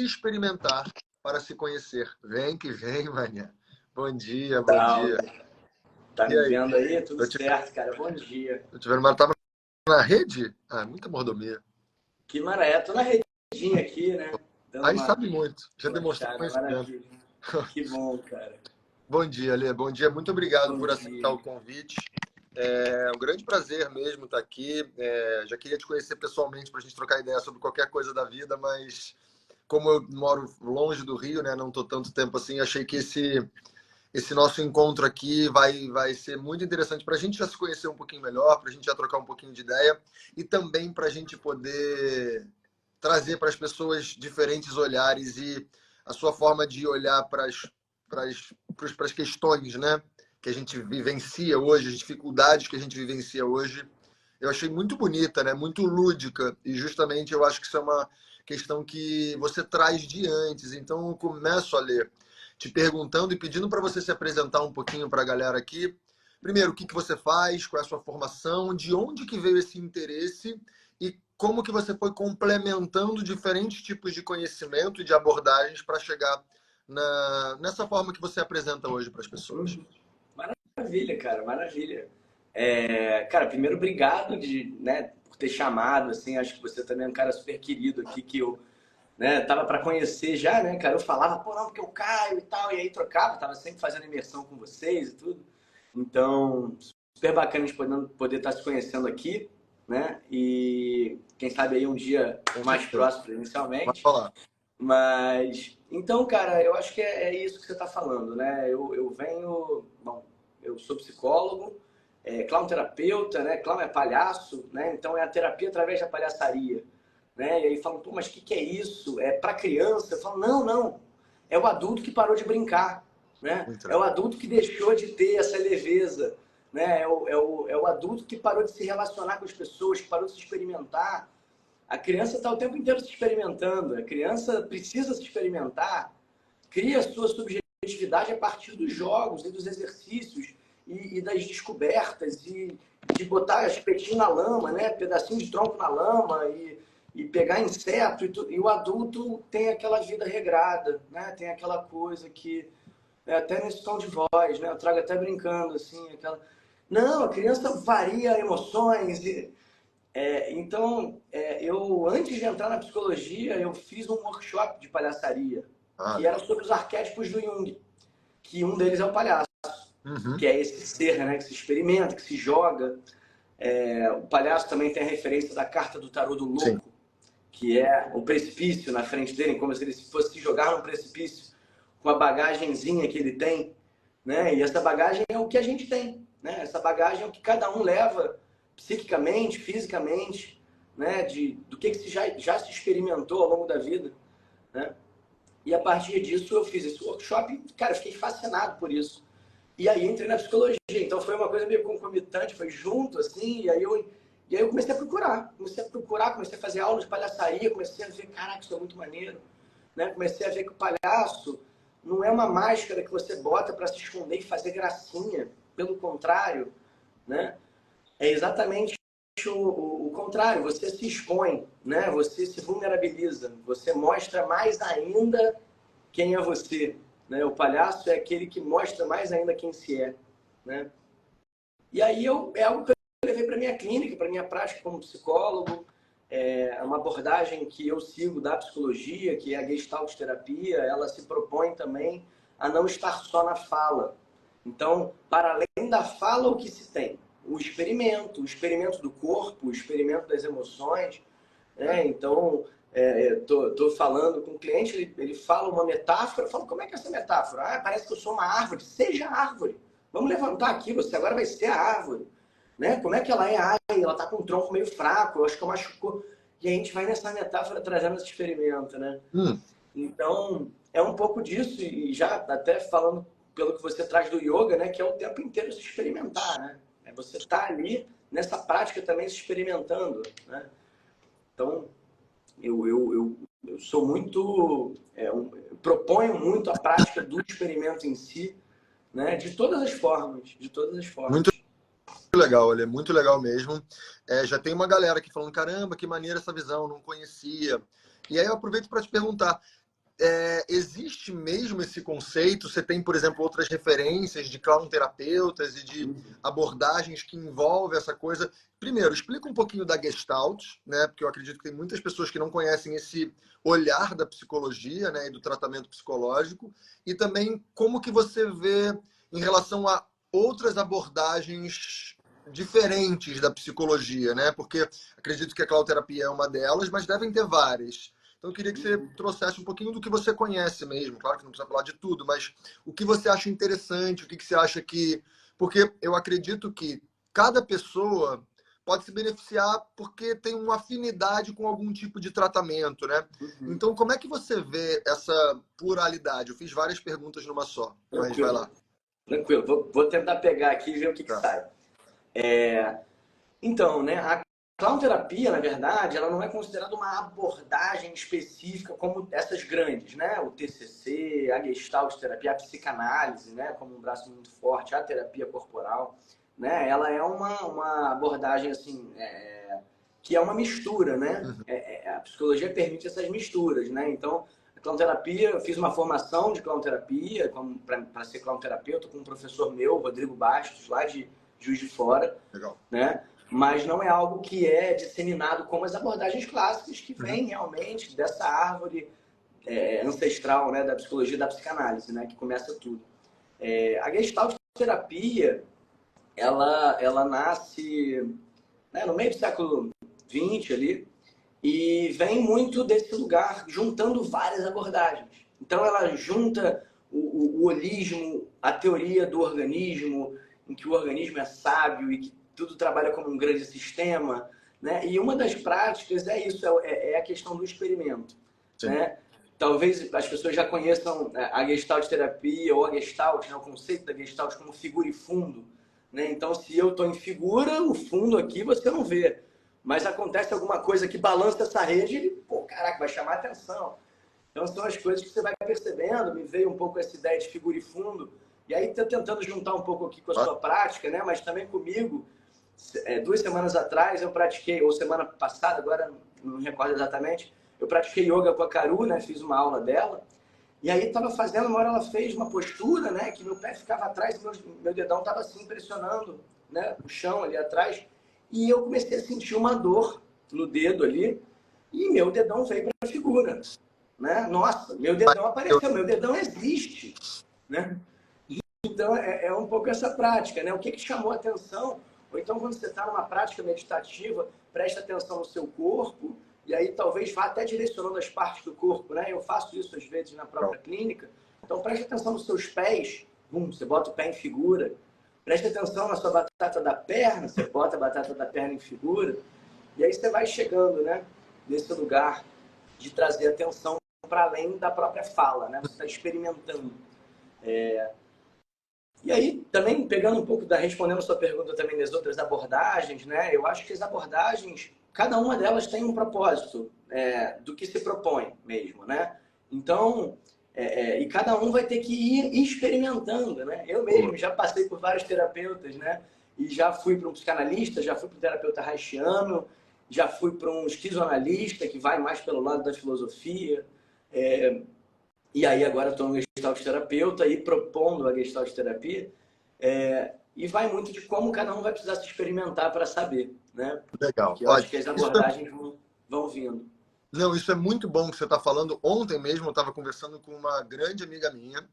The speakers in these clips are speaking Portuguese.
se experimentar para se conhecer. Vem que vem, mané. Bom dia, bom dia. Salve. Tá E me aí? vendo aí? Tudo Tô te, certo, cara. Bom dia. tô te vendo, mas tava na rede? Ah, muita mordomia. Que maravilha. Tô na redinha aqui, né? Dando Aí uma sabe muito. Já demonstrou relaxada. conhecimento. Maravilha. Que bom, cara. Bom dia, Lê. Bom dia. Muito obrigado Bom por aceitar dia. o convite. É um grande prazer mesmo estar aqui. Já queria te conhecer pessoalmente para a gente trocar ideia sobre qualquer coisa da vida, mas como eu moro longe do Rio, né, não estou tanto tempo assim, achei que esse nosso encontro aqui vai ser muito interessante para a gente já se conhecer um pouquinho melhor, para a gente já trocar um pouquinho de ideia e também para a gente poder trazer para as pessoas diferentes olhares e a sua forma de olhar para as questões, né, que a gente vivencia hoje, as dificuldades que a gente vivencia hoje. Eu achei muito bonita, né, muito lúdica, e justamente eu acho que isso é uma questão que você traz de antes. Então eu começo a ler te perguntando e pedindo para você se apresentar um pouquinho para a galera aqui. Primeiro, o que você faz, qual é a sua formação, de onde que veio esse interesse e como que você foi complementando diferentes tipos de conhecimento e de abordagens para chegar nessa forma que você apresenta hoje para as pessoas. Uhum. Maravilha, cara. Maravilha. Cara, primeiro, obrigado né, por ter chamado, assim. Acho que você também é um cara super querido aqui, que eu, né, tava para conhecer já, né, cara? Eu falava, pô, não, porque eu caio e tal, e aí trocava, tava sempre fazendo imersão com vocês e tudo. Então, super bacana de poder estar se conhecendo aqui, né? E quem sabe aí um dia Com mais certeza. próximo Vai presencialmente. falar. Mas, então, cara, eu acho que é isso que você está falando, né? Eu venho, bom, eu sou psicólogo, clown-terapeuta, né? Clown é palhaço, né? Então é a terapia através da palhaçaria, né? E aí falam, pô, mas o que é isso? É para criança? Eu falo, não, não. É o adulto que parou de brincar, né? Muito É o legal. adulto que deixou de ter essa leveza, né? É o adulto que parou de se relacionar com as pessoas, que parou de se experimentar. A criança está o tempo inteiro se experimentando. A criança precisa se experimentar, cria a sua subjetividade a partir dos jogos e dos exercícios e das descobertas e de botar espetinho na lama, né? Pedacinho de tronco na lama e pegar inseto e o adulto tem aquela vida regrada, né? Tem aquela coisa que até nesse tom de voz, né? Eu trago até brincando assim, aquela não, a criança varia emoções eu, antes de entrar na psicologia, eu fiz um workshop de palhaçaria, Ah, que era legal. sobre os arquétipos do Jung, que um deles é o palhaço, Uhum. que é esse ser, né, que se experimenta, que se joga. O palhaço também tem a referência da carta do tarô do Sim. louco, que é o precipício na frente dele, como se ele fosse se jogar num precipício com a bagagenzinha que ele tem, né? E essa bagagem é o que a gente tem, né? Essa bagagem é o que cada um leva psiquicamente, fisicamente, né? Do que se já se experimentou ao longo da vida, né? E a partir disso eu fiz esse workshop e, cara, fiquei fascinado por isso. E aí entrei na psicologia. Então foi uma coisa meio concomitante, foi junto, assim, e aí eu comecei a procurar, comecei a fazer aula de palhaçaria, comecei a ver, caraca, isso é muito maneiro, né? Comecei a ver que o palhaço não é uma máscara que você bota para se esconder e fazer gracinha, pelo contrário, né? É exatamente o contrário, você se expõe, né? Você se vulnerabiliza, você mostra mais ainda quem é você, né? O palhaço é aquele que mostra mais ainda quem se é, né? E aí é algo que eu levei para minha clínica, para minha prática como psicólogo, é uma abordagem que eu sigo da psicologia, que é a Gestalt terapia, ela se propõe também a não estar só na fala. Então, para além da fala, o que se tem? O experimento do corpo, o experimento das emoções, né? Então, tô falando com o cliente, ele fala uma metáfora, eu falo, como é que é essa metáfora? Ah, parece que eu sou uma árvore. Seja árvore. Vamos levantar aqui, você agora vai ser a árvore. Né? Como é que ela é? Ai, ela tá com um tronco meio fraco, eu acho que eu machucou. E a gente vai nessa metáfora trazendo esse experimento, né? Hum. Então, é um pouco disso, e já até falando pelo que você traz do yoga, né? Que é o tempo inteiro se experimentar, né? É você estar ali nessa prática também se experimentando, né? Então, eu sou muito... proponho muito a prática do experimento em si, né? De todas as formas, de todas as Muito formas. legal, olha, muito legal mesmo. Já tem uma galera aqui falando, caramba, que maneira essa visão, não conhecia. E aí eu aproveito para te perguntar, existe mesmo esse conceito? Você tem, por exemplo, outras referências de clown-terapeutas e de abordagens que envolvem essa coisa? Primeiro, explica um pouquinho da Gestalt, né? Porque eu acredito que tem muitas pessoas que não conhecem esse olhar da psicologia, né? E do tratamento psicológico. E também como que você vê em relação a outras abordagens diferentes da psicologia, né? Porque acredito que a clown-terapia é uma delas, mas devem ter várias. Então, eu queria que você trouxesse um pouquinho do que você conhece mesmo. Claro que não precisa falar de tudo, mas o que você acha interessante, o que você acha que... Porque eu acredito que cada pessoa pode se beneficiar porque tem uma afinidade com algum tipo de tratamento, né? Então, como é que você vê essa pluralidade? Eu fiz várias perguntas numa só, mas vai lá. Tranquilo. Vou tentar pegar aqui e ver o que Tá. sai. Então, né, a clown-terapia, na verdade, ela não é considerada uma abordagem específica como essas grandes, né? O TCC, a Gestalt-terapia, a psicanálise, né? Como um braço muito forte, a terapia corporal, né? Ela é uma abordagem, assim, que é uma mistura, né? A psicologia permite essas misturas, né? Então, a clown-terapia, eu fiz uma formação de clown-terapia para ser clown-terapeuta com um professor meu, Rodrigo Bastos, lá de Juiz de Fora. Legal. Né? Mas não é algo que é disseminado como as abordagens clássicas que vêm realmente dessa árvore ancestral, né, da psicologia da psicanálise, né, que começa tudo. A Gestalt terapia, ela nasce, né, no meio do século XX ali, e vem muito desse lugar, juntando várias abordagens. Então ela junta o holismo, a teoria do organismo, em que o organismo é sábio e que tudo trabalha como um grande sistema, né? E uma das práticas é isso, é a questão do experimento, né? Talvez as pessoas já conheçam a Gestalt terapia ou a Gestalt, né? O conceito da Gestalt como figura e fundo, né? Então, se eu estou em figura, o fundo aqui você não vê. Mas acontece alguma coisa que balança essa rede e, pô, caraca, vai chamar atenção. Então, são as coisas que você vai percebendo. Me veio um pouco essa ideia de figura e fundo. E aí, estou tentando juntar um pouco aqui com a sua prática, né? Mas também comigo. 2 semanas atrás, eu pratiquei, ou semana passada, agora não me recordo exatamente, eu pratiquei yoga com a Caru, né? Fiz uma aula dela. E aí, estava fazendo, uma hora ela fez uma postura, né? Que meu pé ficava atrás e meu dedão estava assim, pressionando, né? O chão ali atrás. E eu comecei a sentir uma dor no dedo ali, e meu dedão veio para a figura, né? Nossa, meu dedão apareceu, meu dedão existe, né? Então, é um pouco essa prática, né? O que chamou a atenção? Ou então, quando você está numa prática meditativa, presta atenção no seu corpo, e aí talvez vá até direcionando as partes do corpo, né? Eu faço isso às vezes na própria clínica. Então, preste atenção nos seus pés, você bota o pé em figura. Preste atenção na sua batata da perna, você bota a batata da perna em figura. E aí você vai chegando, né? Nesse lugar de trazer atenção para além da própria fala, né? Você está experimentando. E aí, também pegando um pouco respondendo a sua pergunta também das outras abordagens, né? Eu acho que as abordagens, cada uma delas tem um propósito do que se propõe mesmo, né? Então, e cada um vai ter que ir experimentando, né? Eu mesmo já passei por vários terapeutas, né? E já fui para um psicanalista, já fui para um terapeuta haitiano, já fui para um esquizoanalista, que vai mais pelo lado da filosofia. E aí agora estou no Gestalt terapeuta e propondo a Gestalt terapia. E vai muito de como cada um vai precisar se experimentar para saber, né? Legal. Porque eu acho que as abordagens vão vindo. Não, isso é muito bom que você está falando. Ontem mesmo eu estava conversando com uma grande amiga minha,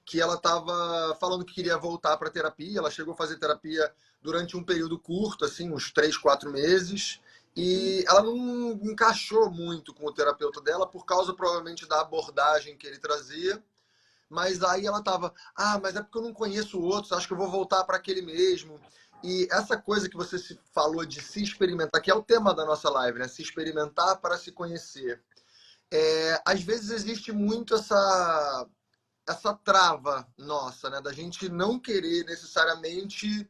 que ela estava falando que queria voltar para terapia. Ela chegou a fazer terapia durante um período curto, assim, uns 3, 4 meses. E ela não encaixou muito com o terapeuta dela por causa, provavelmente, da abordagem que ele trazia. Mas aí ela estava, mas é porque eu não conheço outros, acho que eu vou voltar para aquele mesmo. E essa coisa que você falou de se experimentar, que é o tema da nossa live, né? Se experimentar para se conhecer. Às vezes existe muito essa trava nossa, né? Da gente não querer necessariamente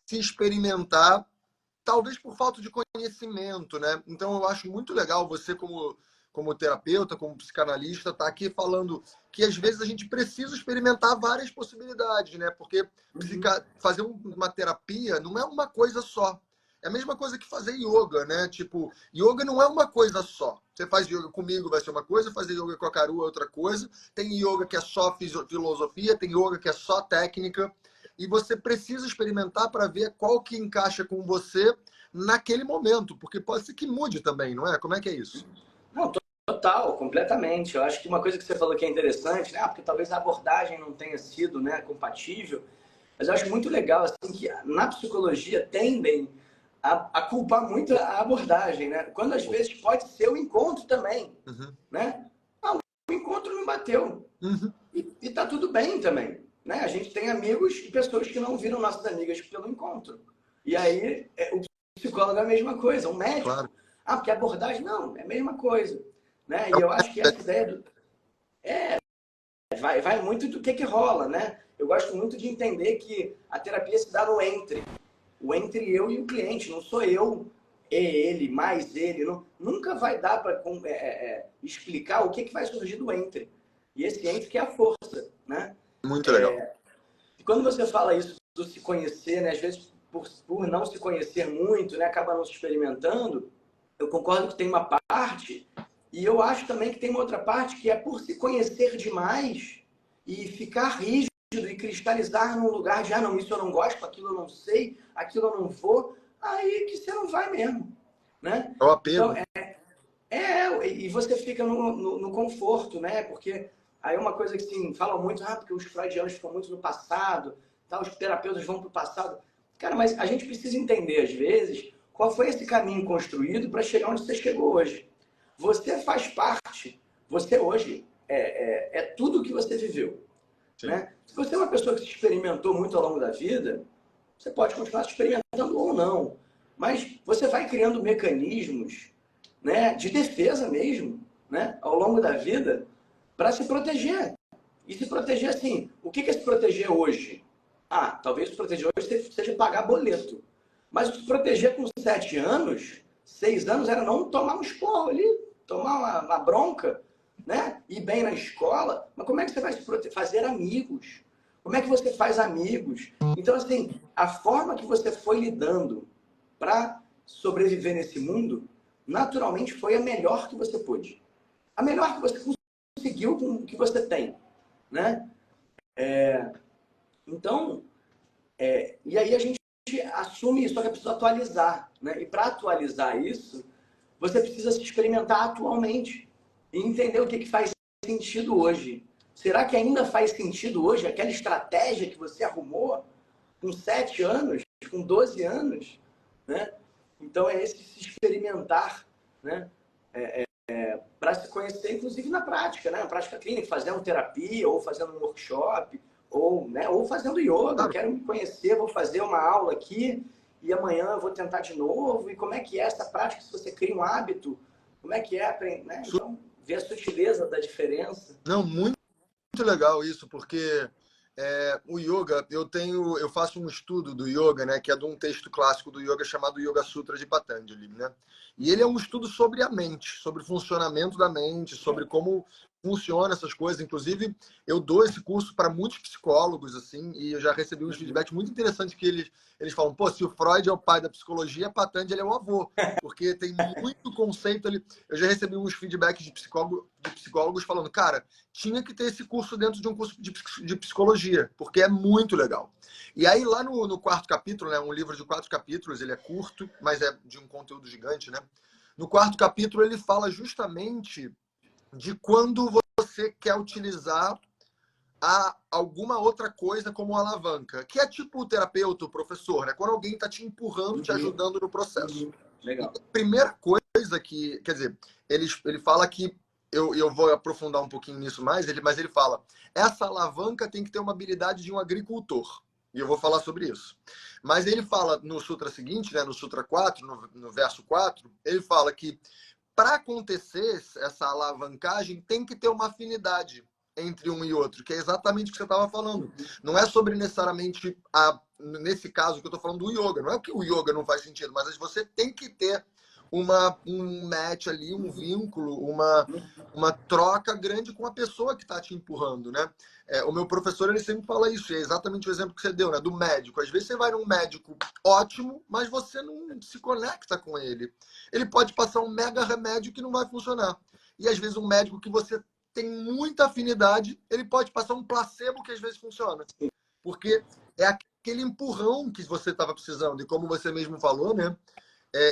se experimentar, talvez por falta de conhecimento, né? Então eu acho muito legal você como terapeuta, como psicanalista, estar aqui falando que às vezes a gente precisa experimentar várias possibilidades, né? Porque fazer uma terapia não é uma coisa só. É a mesma coisa que fazer yoga, né? Tipo, yoga não é uma coisa só. Você faz yoga comigo, vai ser uma coisa, fazer yoga com a Caru é outra coisa. Tem yoga que é só filosofia, tem yoga que é só técnica. E você precisa experimentar para ver qual que encaixa com você naquele momento, porque pode ser que mude também, não é? Como é que é isso? Não, total, completamente. Eu acho que uma coisa que você falou que é interessante, né? Porque talvez a abordagem não tenha sido, né, compatível, mas eu acho muito legal assim, que na psicologia tendem a culpar muito a abordagem, né? Quando às vezes pode ser o encontro também, Uhum. né? Ah, o encontro não bateu. Uhum. E tá tudo bem também, né? A gente tem amigos e pessoas que não viram nossas amigas pelo encontro. E aí, o psicólogo é a mesma coisa, um Claro. médico. Ah, porque a abordagem, não, é a mesma coisa. Né? É E eu acho que essa ideia vai muito do que rola, né? Eu gosto muito de entender que a terapia se dá no entre. O entre eu e o cliente, não sou eu e ele, mais ele. Não, nunca vai dar para explicar o que vai surgir do entre. E esse entre que é a força, né? Muito legal. E quando você fala isso do se conhecer, né? Às vezes, por não se conhecer muito, né? Acaba não se experimentando. Eu concordo que tem uma parte, e eu acho também que tem uma outra parte que é por se conhecer demais e ficar rígido e cristalizar num lugar de, ah, não, isso eu não gosto, aquilo eu não sei, aquilo eu não vou, aí que você não vai mesmo, né? É o apego. Então, e você fica no conforto, né? Porque aí é uma coisa que, assim, falam muito, ah, porque os freudianos ficam muito no passado, tá? Os terapeutas vão pro passado. Cara, mas a gente precisa entender, às vezes, qual foi esse caminho construído para chegar onde você chegou hoje. Você faz parte, você hoje é tudo que você viveu. Né? Se você é uma pessoa que se experimentou muito ao longo da vida, você pode continuar se experimentando ou não. Mas você vai criando mecanismos, né, de defesa mesmo, né, ao longo da vida para se proteger. E se proteger assim, o que é se proteger hoje? Ah, talvez se proteger hoje seja pagar boleto. Mas se proteger com 7 anos, 6 anos, era não tomar um esporro ali, tomar uma bronca, né? Ir bem na escola. Mas como é que você vai se proteger? Fazer amigos. Como é que você faz amigos? Então, assim, a forma que você foi lidando para sobreviver nesse mundo, naturalmente foi a melhor que você pôde. A melhor que você conseguiu com o que você tem, né? Então, e aí a gente assume isso, só que é preciso atualizar, né? E para atualizar isso, você precisa se experimentar atualmente e entender o que faz sentido hoje. Será que ainda faz sentido hoje aquela estratégia que você arrumou com 7 anos, com 12 anos, né? Então é esse se experimentar, né? Para se conhecer, inclusive na prática, né? Na prática clínica, fazendo terapia, ou fazendo um workshop, ou, né? Ou fazendo yoga. Eu quero me conhecer, vou fazer uma aula aqui e amanhã eu vou tentar de novo. E como é que é essa prática? Se você cria um hábito, como é que é aprender, né? Então, ver a sutileza da diferença. Não, muito legal isso, porque o yoga, eu faço um estudo do yoga, né, que é de um texto clássico do yoga chamado Yoga Sutra de Patanjali, né? E ele é um estudo sobre a mente, sobre o funcionamento da mente, sobre como funciona essas coisas. Inclusive, eu dou esse curso para muitos psicólogos, assim, e eu já recebi uns feedbacks muito interessantes que eles falam, pô, se o Freud é o pai da psicologia, Patanjali é o avô, porque tem muito conceito ali. Eu já recebi uns feedbacks de psicólogos falando, cara, tinha que ter esse curso dentro de um curso de psicologia, porque é muito legal. E aí, lá no quarto capítulo, né, um livro de 4 capítulos, ele é curto, mas é de um conteúdo gigante, né? No quarto capítulo, ele fala justamente de quando você quer utilizar alguma outra coisa como alavanca, que é tipo o terapeuta, o professor, né? Quando alguém está te empurrando, te ajudando no processo. Legal. E a primeira coisa que, quer dizer, ele fala que eu vou aprofundar um pouquinho nisso mais, mas ele fala, essa alavanca tem que ter uma habilidade de um agricultor. E eu vou falar sobre isso. Mas ele fala no sutra seguinte, né, no sutra 4, no verso 4, ele fala que para acontecer essa alavancagem tem que ter uma afinidade entre um e outro, que é exatamente o que você estava falando. Não é sobre necessariamente, nesse caso que eu estou falando do yoga, não é que o yoga não faz sentido, mas você tem que ter um match ali, um vínculo, uma troca grande com a pessoa que está te empurrando, né? O meu professor, ele sempre fala isso, é exatamente o exemplo que você deu, né? Do médico. Às vezes você vai num médico ótimo, mas você não se conecta com ele. Ele pode passar um mega remédio que não vai funcionar. E às vezes um médico que você tem muita afinidade, ele pode passar um placebo que às vezes funciona. Porque é aquele empurrão que você estava precisando. E como você mesmo falou, né?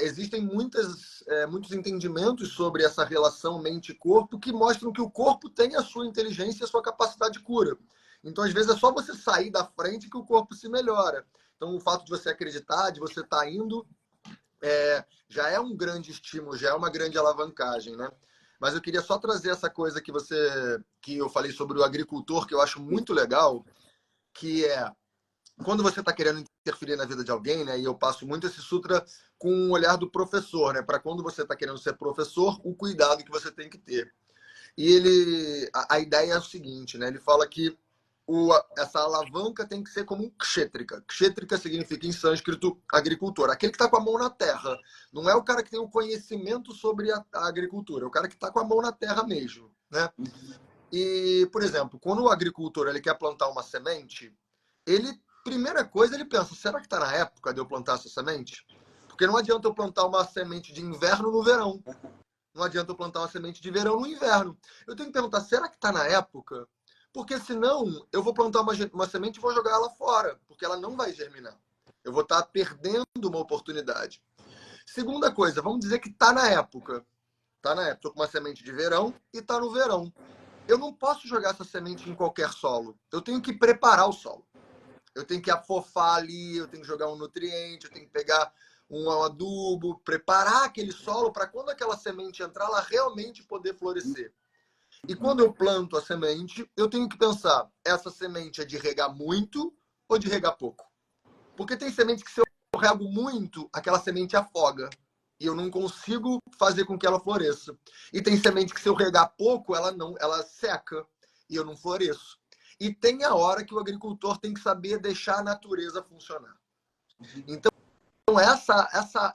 Existem muitos entendimentos sobre essa relação mente-corpo que mostram que o corpo tem a sua inteligência e a sua capacidade de cura. Então, às vezes, é só você sair da frente que o corpo se melhora. Então, o fato de você acreditar, de você estar indo, já é um grande estímulo, já é uma grande alavancagem, né? Mas eu queria só trazer essa coisa que eu falei sobre o agricultor, que eu acho muito legal, que é quando você está querendo interferir na vida de alguém, né? E eu passo muito esse sutra com o olhar do professor, né? Para quando você está querendo ser professor, o cuidado que você tem que ter. E a ideia é o seguinte, né? Ele fala que essa alavanca tem que ser como um kshetrika. Kshetrika significa em sânscrito agricultor, aquele que está com a mão na terra. Não é o cara que tem o conhecimento sobre a agricultura, é o cara que está com a mão na terra mesmo, né? E, por exemplo, quando o agricultor ele quer plantar uma semente, primeira coisa, ele pensa, será que está na época de eu plantar essa semente? Porque não adianta eu plantar uma semente de inverno no verão. Não adianta eu plantar uma semente de verão no inverno. Eu tenho que perguntar, será que está na época? Porque senão eu vou plantar uma semente e vou jogar ela fora, porque ela não vai germinar. Eu vou estar perdendo uma oportunidade. Segunda coisa, vamos dizer que está na época. Está na época. Estou com uma semente de verão e está no verão. Eu não posso jogar essa semente em qualquer solo. Eu tenho que preparar o solo. Eu tenho que afofar ali, eu tenho que jogar um nutriente, eu tenho que pegar um adubo, preparar aquele solo para quando aquela semente entrar, ela realmente poder florescer. E quando eu planto a semente, eu tenho que pensar, essa semente é de regar muito ou de regar pouco? Porque tem semente que se eu rego muito, aquela semente afoga. E eu não consigo fazer com que ela floresça. E tem semente que se eu regar pouco, ela seca. E eu não floresço. E tem a hora que o agricultor tem que saber deixar a natureza funcionar. Então,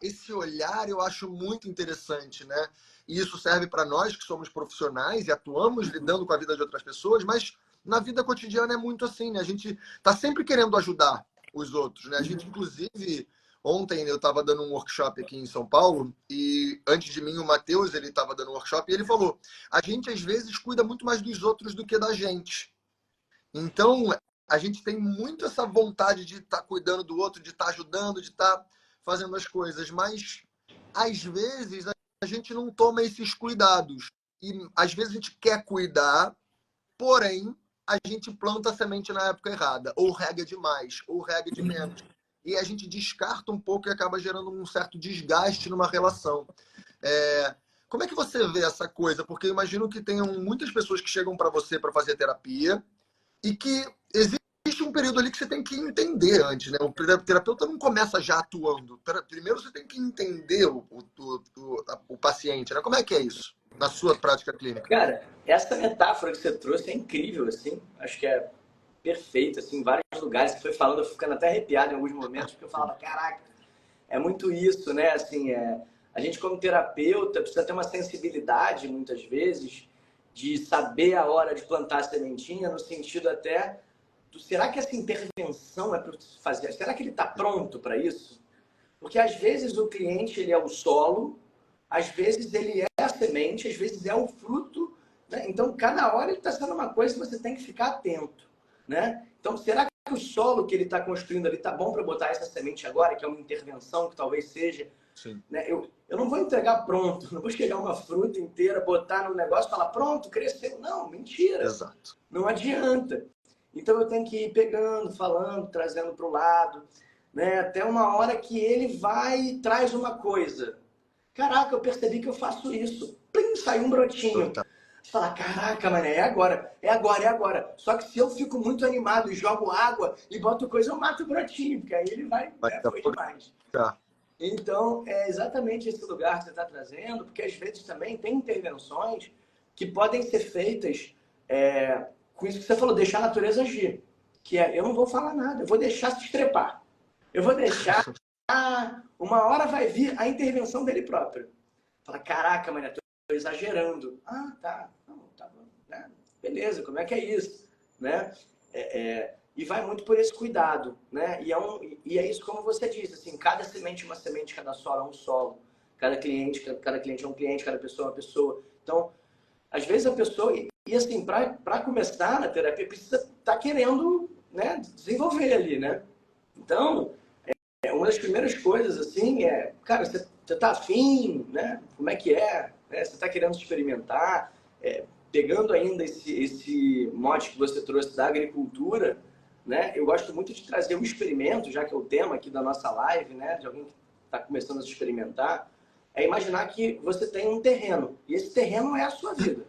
esse olhar eu acho muito interessante, né? E isso serve para nós que somos profissionais e atuamos lidando com a vida de outras pessoas, mas na vida cotidiana é muito assim, né? A gente está sempre querendo ajudar os outros, né? A gente, inclusive, ontem eu estava dando um workshop aqui em São Paulo e antes de mim o Matheus, ele estava dando um workshop e ele falou, a gente às vezes cuida muito mais dos outros do que da gente. Então, a gente tem muito essa vontade de estar cuidando do outro, de estar ajudando, de estar fazendo as coisas, mas às vezes a gente não toma esses cuidados. E às vezes a gente quer cuidar, porém a gente planta a semente na época errada, ou rega demais, ou rega de menos. E a gente descarta um pouco e acaba gerando um certo desgaste numa relação. Como é que você vê essa coisa? Porque eu imagino que tenham muitas pessoas que chegam para você para fazer terapia, e que existe um período ali que você tem que entender antes, né? O terapeuta não começa já atuando. Primeiro você tem que entender o paciente, né? Como é que é isso na sua prática clínica? Cara, essa metáfora que você trouxe é incrível, assim. Acho que é perfeita, assim, em vários lugares. Você foi falando, eu fui ficando até arrepiado em alguns momentos, porque eu falava, caraca, é muito isso, né? Assim, a gente como terapeuta precisa ter uma sensibilidade, muitas vezes, de saber a hora de plantar a sementinha, no sentido até do, será que essa intervenção é para fazer? Será que ele está pronto para isso? Porque às vezes o cliente ele é o solo, às vezes ele é a semente, às vezes é o fruto, né? Então cada hora ele está sendo uma coisa que você tem que ficar atento, né? Então será que o solo que ele está construindo ali está bom para botar essa semente agora, que é uma intervenção que talvez seja, né? Eu não vou entregar pronto, não vou chegar uma fruta inteira, botar no negócio e falar, pronto, cresceu. Não, mentira. Exato. Não adianta. Então eu tenho que ir pegando, falando, trazendo para o lado, né? Até uma hora que ele vai e traz uma coisa. Caraca, eu percebi que eu faço isso. Plim, sai um brotinho. Total. Você fala, caraca, mané, é agora, é agora, é agora. Só que se eu fico muito animado e jogo água e boto coisa, eu mato o brotinho, porque aí ele vai, foi demais. Então, é exatamente esse lugar que você está trazendo, porque às vezes também tem intervenções que podem ser feitas com isso que você falou, deixar a natureza agir. Que é, eu não vou falar nada, eu vou deixar se estrepar. Eu vou deixar uma hora vai vir a intervenção dele próprio. Fala, caraca, mané, tô exagerando. Tá. Não, tá bom, né? Beleza, como é que é isso? Né? E vai muito por esse cuidado, né? E é isso como você disse, assim, cada semente é uma semente, cada solo é um solo. Cada cliente é um cliente, cada pessoa é uma pessoa. Então, às vezes a pessoa... E assim, para começar na terapia, precisa estar querendo, né, desenvolver ali, né? Então, uma das primeiras coisas, assim, cara, você tá afim, né? Como é que é? Você tá querendo experimentar? Pegando ainda esse mote que você trouxe da agricultura, né? Eu gosto muito de trazer um experimento, já que é o tema aqui da nossa live, né? De alguém que está começando a se experimentar, é imaginar que você tem um terreno, e esse terreno é a sua vida.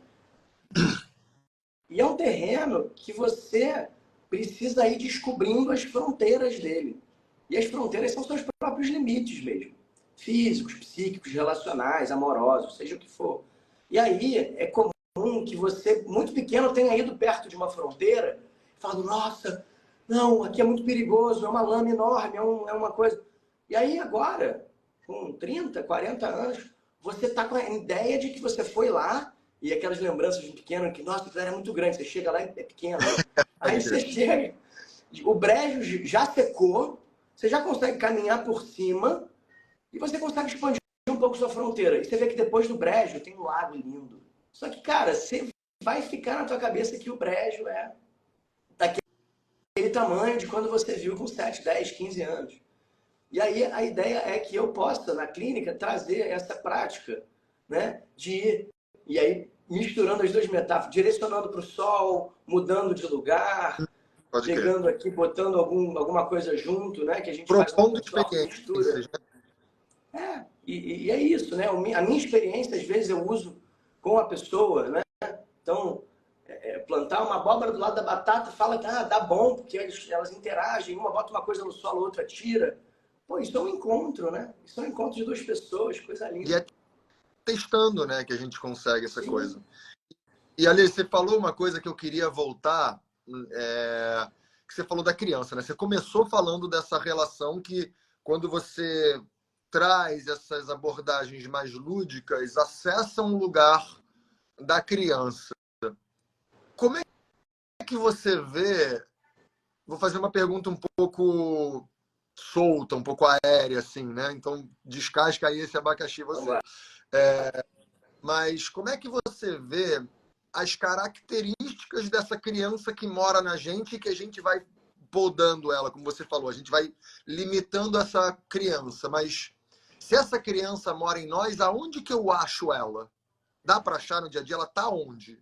E é um terreno que você precisa ir descobrindo as fronteiras dele. E as fronteiras são seus próprios limites mesmo. Físicos, psíquicos, relacionais, amorosos, seja o que for. E aí é comum que você, muito pequeno, tenha ido perto de uma fronteira e falado, nossa, não, aqui é muito perigoso, é uma lama enorme, é uma coisa... E aí agora, com 30, 40 anos, você está com a ideia de que você foi lá e aquelas lembranças de pequeno, que, nossa, aquilo era muito grande, você chega lá e é pequeno. Aí você chega, o brejo já secou, você já consegue caminhar por cima e você consegue expandir um pouco sua fronteira. E você vê que depois do brejo tem um lago lindo. Só que, cara, você vai ficar na tua cabeça que o brejo é daquele tamanho de quando você viu com 7, 10, 15 anos. E aí a ideia é que eu possa, na clínica, trazer essa prática, né, de ir, e aí misturando as duas metáforas, direcionando para o sol, mudando de lugar, Pode crer. pegando aqui, botando alguma coisa junto, né, que a gente faz um Propondo consórcio, mistura. experiências, né? E é isso, né? A minha experiência, às vezes, eu uso com a pessoa, né? Então, plantar uma abóbora do lado da batata, fala que dá bom, porque elas interagem, uma bota uma coisa no solo, a outra tira. Pô, isso é um encontro, né? Isso é um encontro de duas pessoas, coisa E linda. é testando, né, que a gente consegue essa Sim. coisa. E, Ali, você falou uma coisa que eu queria voltar, que você falou da criança, né? Você começou falando dessa relação que, quando você traz essas abordagens mais lúdicas, acessa um lugar da criança. Como é que você vê... Vou fazer uma pergunta um pouco solta, um pouco aérea, assim, né? Então, descasca aí esse abacaxi você. Mas como é que você vê as características dessa criança que mora na gente e que a gente vai podando ela, como você falou, a gente vai limitando essa criança, mas se essa criança mora em nós, aonde que eu acho ela? Dá para achar no dia a dia? Ela tá onde?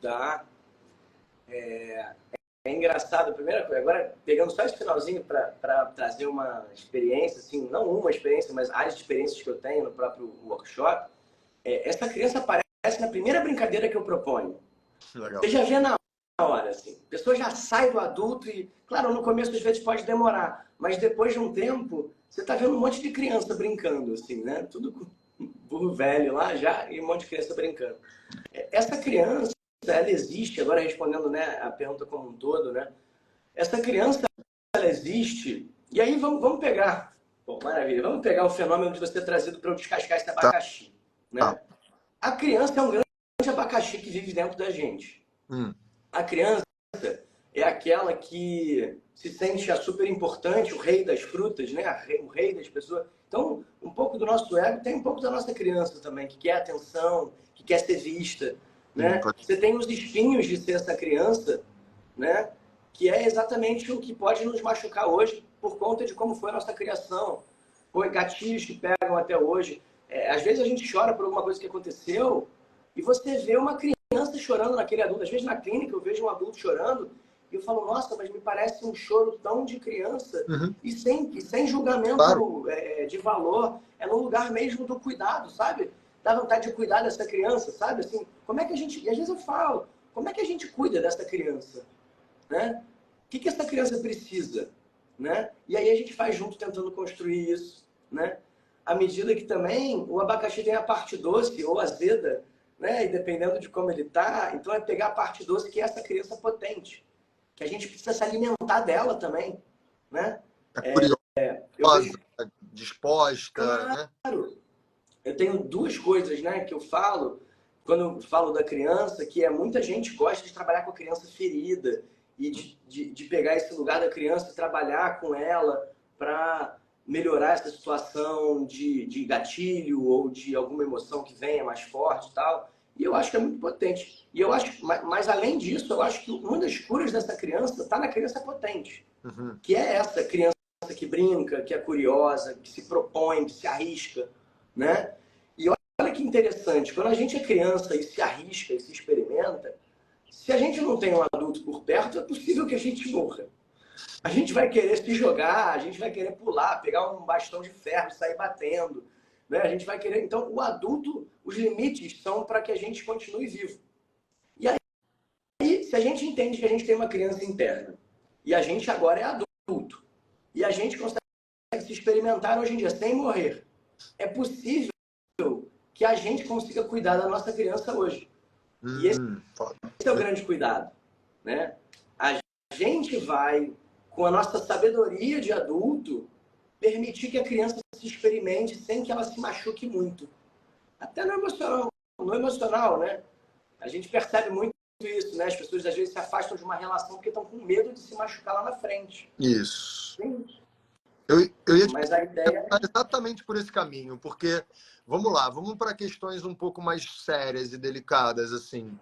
Dá. É engraçado, a primeira coisa, agora pegando só esse finalzinho para trazer uma experiência, assim, não uma experiência, mas as experiências que eu tenho no próprio workshop, essa criança aparece na primeira brincadeira que eu proponho. Legal. Você já vê na hora, assim, a pessoa já sai do adulto e, claro, no começo às vezes pode demorar, mas depois de um tempo, você tá vendo um monte de criança brincando, assim, né? Tudo com burro velho lá já e um monte de criança brincando. Essa criança, ela existe, agora respondendo, né, a pergunta como um todo, né? Essa criança, ela existe, e aí vamos pegar, bom, maravilha, vamos pegar o fenômeno de você ter trazido para eu descascar esse abacaxi, né? A criança é um grande abacaxi que vive dentro da gente. A criança é aquela que se sente a super importante, o rei das frutas, né? O rei das pessoas. Então, um pouco do nosso ego tem um pouco da nossa criança também, que quer atenção, que quer ser vista, né? Você tem os espinhos de ser essa criança, né? Que é exatamente o que pode nos machucar hoje por conta de como foi a nossa criação. Ou gatilhos que pegam até hoje. Às vezes a gente chora por alguma coisa que aconteceu e você vê uma criança chorando naquele adulto. Às vezes na clínica eu vejo um adulto chorando e eu falo, nossa, mas me parece um choro tão de criança e sem julgamento, claro, de valor. É no lugar mesmo do cuidado, sabe? Dá vontade de cuidar dessa criança, sabe? Assim, como é que a gente... E às vezes eu falo, como é que a gente cuida dessa criança? Né? O que essa criança precisa? Né? E aí a gente faz junto tentando construir isso, né? À medida que também o abacaxi tem a parte doce ou azeda, né? E dependendo de como ele tá, então é pegar a parte doce, que é essa criança potente, que a gente precisa se alimentar dela também, né? É curiosa. Eu vejo... disposta, né? Claro. Eu tenho duas coisas, né, que eu falo quando eu falo da criança, que é muita gente gosta de trabalhar com a criança ferida e de pegar esse lugar da criança e trabalhar com ela para melhorar essa situação de gatilho ou de alguma emoção que venha mais forte e tal. E eu acho que é muito potente. E eu acho, mas além disso, eu acho que uma das curas dessa criança está na criança potente, que é essa criança que brinca, que é curiosa, que se propõe, que se arrisca, né? E olha que interessante, quando a gente é criança e se arrisca e se experimenta, se a gente não tem um adulto por perto, é possível que a gente morra. A gente vai querer se jogar, a gente vai querer pular, pegar um bastão de ferro e sair batendo, né? A gente vai querer... Então, o adulto, os limites são para que a gente continue vivo. E aí, se a gente entende que a gente tem uma criança interna e a gente agora é adulto e a gente consegue se experimentar hoje em dia sem morrer, é possível que a gente consiga cuidar da nossa criança hoje. E esse é o grande cuidado, né? A gente vai, com a nossa sabedoria de adulto, permitir que a criança se experimente sem que ela se machuque muito. Até no emocional, né? A gente percebe muito isso, né? As pessoas às vezes se afastam de uma relação porque estão com medo de se machucar lá na frente. Isso. Sim. Eu ia te Mas a ideia perguntar exatamente por esse caminho, porque, vamos lá, vamos para questões um pouco mais sérias e delicadas, assim.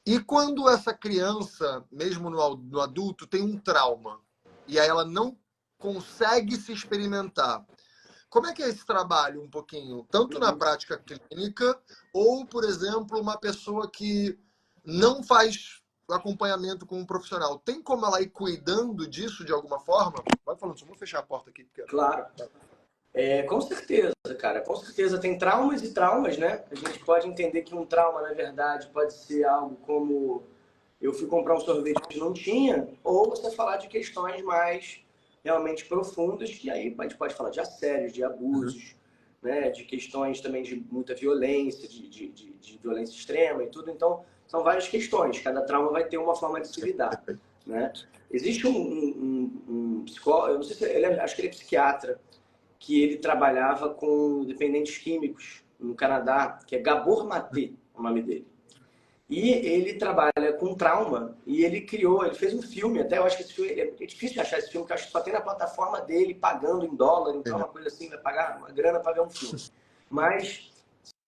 E quando essa criança, mesmo no adulto, tem um trauma, e aí ela não consegue se experimentar, como é que é esse trabalho um pouquinho? Tanto na prática clínica, ou, por exemplo, uma pessoa que não faz acompanhamento com um profissional. Tem como ela ir cuidando disso de alguma forma? Vai falando, só vou fechar a porta aqui. Porque... Claro. Com certeza, cara. Com certeza tem traumas e traumas, né? A gente pode entender que um trauma, na verdade, pode ser algo como eu fui comprar um sorvete e não tinha, ou você falar de questões mais realmente profundas, que aí a gente pode falar de assédios, de abusos, né? De questões também de muita violência, de violência extrema e tudo. Então, são várias questões. Cada trauma vai ter uma forma de se lidar, né? Existe um psicólogo, eu não sei se acho que ele é psiquiatra, que ele trabalhava com dependentes químicos no Canadá, que é Gabor Maté, o nome dele. E ele trabalha com trauma e ele fez um filme, até eu acho que esse filme, é difícil de achar esse filme, porque eu acho que só tem na plataforma dele, pagando em dólar, então uma coisa assim, vai pagar uma grana para ver um filme. Mas,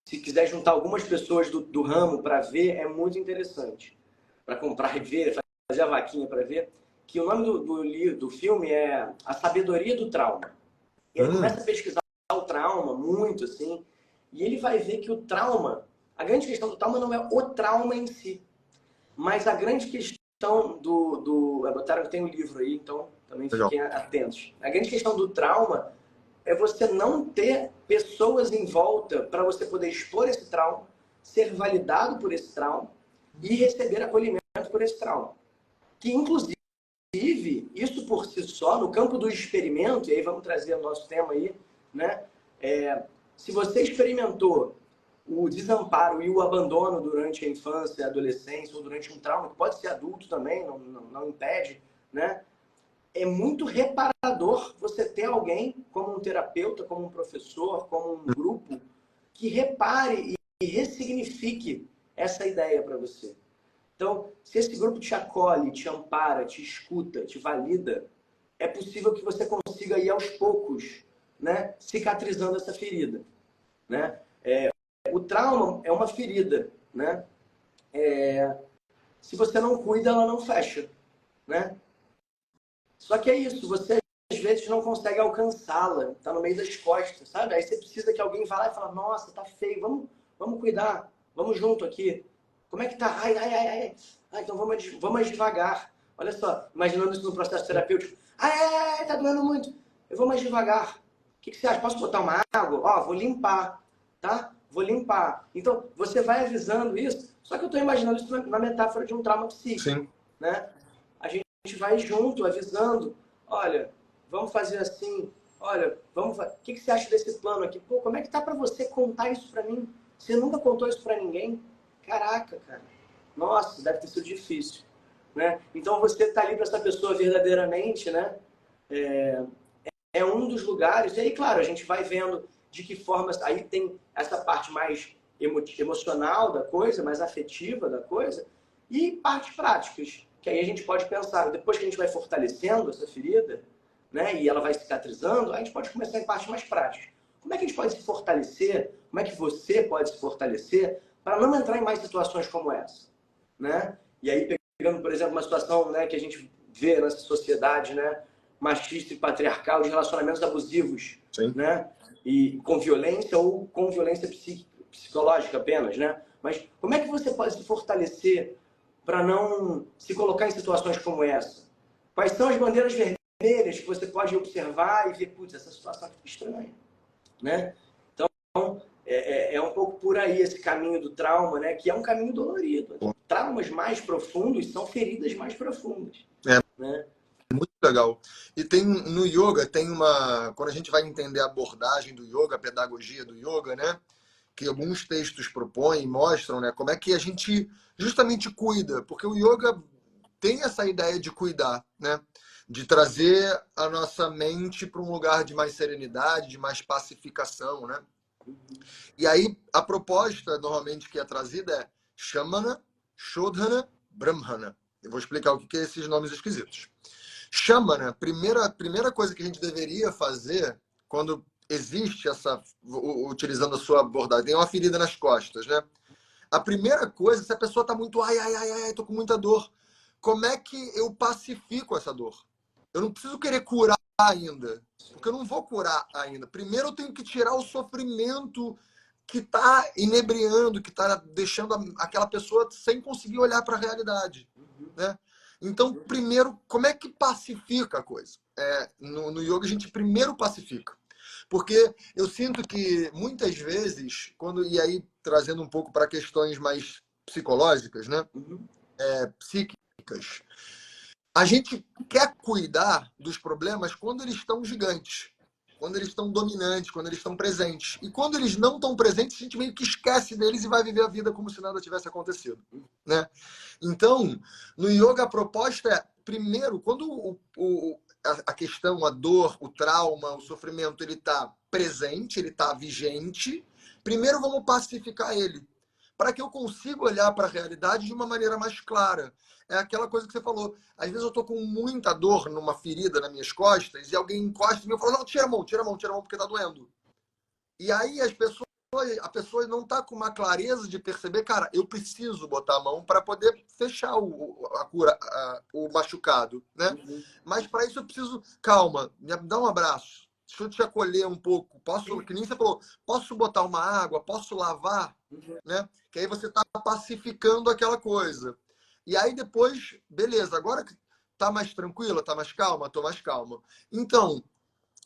se quiser juntar algumas pessoas do ramo para ver, é muito interessante. Para comprar e ver, fazer a vaquinha para ver, que o nome do filme é A Sabedoria do Trauma. E ele começa a pesquisar o trauma muito, assim, e ele vai ver que o trauma, a grande questão do trauma não é o trauma em si, mas a grande questão botaram que tem um livro aí, então também fiquem atentos. A grande questão do trauma é você não ter pessoas em volta para você poder expor esse trauma, ser validado por esse trauma e receber acolhimento por esse trauma. Que, inclusive, isso por si só, no campo do experimento, e aí vamos trazer o nosso tema aí, né? Se você experimentou o desamparo e o abandono durante a infância, a adolescência, ou durante um trauma, que pode ser adulto também, não impede, né? É muito reparador você ter alguém, como um terapeuta, como um professor, como um grupo, que repare e ressignifique essa ideia para você. Então, se esse grupo te acolhe, te ampara, te escuta, te valida, é possível que você consiga ir aos poucos, né, cicatrizando essa ferida, né? O trauma é uma ferida, né? Se você não cuida, ela não fecha, né? Só que é isso, você às vezes não consegue alcançá-la, tá no meio das costas, sabe? Aí você precisa que alguém vá lá e fale, nossa, tá feio, vamos cuidar, vamos junto aqui. Como é que tá? Ai. Então vamos mais devagar. Olha só, imaginando isso no processo terapêutico. Ai, tá doendo muito. Eu vou mais devagar. O que você acha? Posso botar uma água? Ó, vou limpar, tá? Vou limpar. Então, você vai avisando isso, só que eu estou imaginando isso na metáfora de um trauma psíquico. Sim. Né? A gente vai junto, avisando. Olha, vamos fazer assim. Olha, o que você acha desse plano aqui? Pô, como é que tá para você contar isso para mim? Você nunca contou isso para ninguém? Caraca, cara. Nossa, deve ter sido difícil. Né? Então, você tá ali para essa pessoa verdadeiramente, né? é um dos lugares. E aí, claro, a gente vai vendo de que forma. Aí tem essa parte mais emocional da coisa, mais afetiva da coisa, e partes práticas, que aí a gente pode pensar, depois que a gente vai fortalecendo essa ferida, né, e ela vai cicatrizando, a gente pode começar em partes mais práticas. Como é que a gente pode se fortalecer? Como é que você pode se fortalecer para não entrar em mais situações como essa? Né? E aí, pegando, por exemplo, uma situação, né, que a gente vê nessa sociedade, né, machista e patriarcal, de relacionamentos abusivos, Sim. né, e com violência ou com violência psicológica apenas, né? Mas como é que você pode se fortalecer para não se colocar em situações como essa? Quais são as bandeiras vermelhas que você pode observar e ver, putz, essa situação aqui estranha, né? Então, é um pouco por aí esse caminho do trauma, né? Que é um caminho dolorido. Traumas mais profundos são feridas mais profundas. É né? muito legal. E tem no yoga, tem uma. Quando a gente vai entender a abordagem do yoga, a pedagogia do yoga, né? Que alguns textos propõem e mostram, né? Como é que a gente justamente cuida. Porque o yoga tem essa ideia de cuidar, né? De trazer a nossa mente para um lugar de mais serenidade, de mais pacificação, né? E aí, a proposta, normalmente, que é trazida é Shamana, Shodhana, Brahmana. Eu vou explicar o que é esses nomes esquisitos. Shamana, primeira coisa que a gente deveria fazer quando existe essa, utilizando a sua abordagem, tem uma ferida nas costas, né? A primeira coisa, se a pessoa está muito, ai, tô com muita dor, como é que eu pacifico essa dor? Eu não preciso querer curar ainda, porque eu não vou curar ainda. Primeiro eu tenho que tirar o sofrimento que está inebriando, que está deixando aquela pessoa sem conseguir olhar para a realidade, né? Então, primeiro, como é que pacifica a coisa? No yoga a gente primeiro pacifica. Porque eu sinto que muitas vezes, e aí trazendo um pouco para questões mais psicológicas, né? Psíquicas, a gente quer cuidar dos problemas quando eles estão gigantes, quando eles estão dominantes, quando eles estão presentes. E quando eles não estão presentes, a gente meio que esquece deles e vai viver a vida como se nada tivesse acontecido, né? Então, no yoga a proposta é, primeiro, quando a questão, a dor, o trauma, o sofrimento, ele está presente, ele está vigente, primeiro vamos pacificar ele, para que eu consiga olhar para a realidade de uma maneira mais clara. É aquela coisa que você falou. Às vezes eu estou com muita dor numa ferida nas minhas costas e alguém encosta em mim e fala, não, tira a mão, porque está doendo. E aí a pessoa não está com uma clareza de perceber, cara, eu preciso botar a mão para poder fechar o machucado, né? Mas para isso eu preciso, calma, me dá um abraço. Deixa eu te acolher um pouco. Posso, que nem você falou, posso botar uma água, posso lavar, né? Que aí você está pacificando aquela coisa. E aí depois, beleza, agora que tá mais tranquila, tá mais calma, tô mais calma. Então,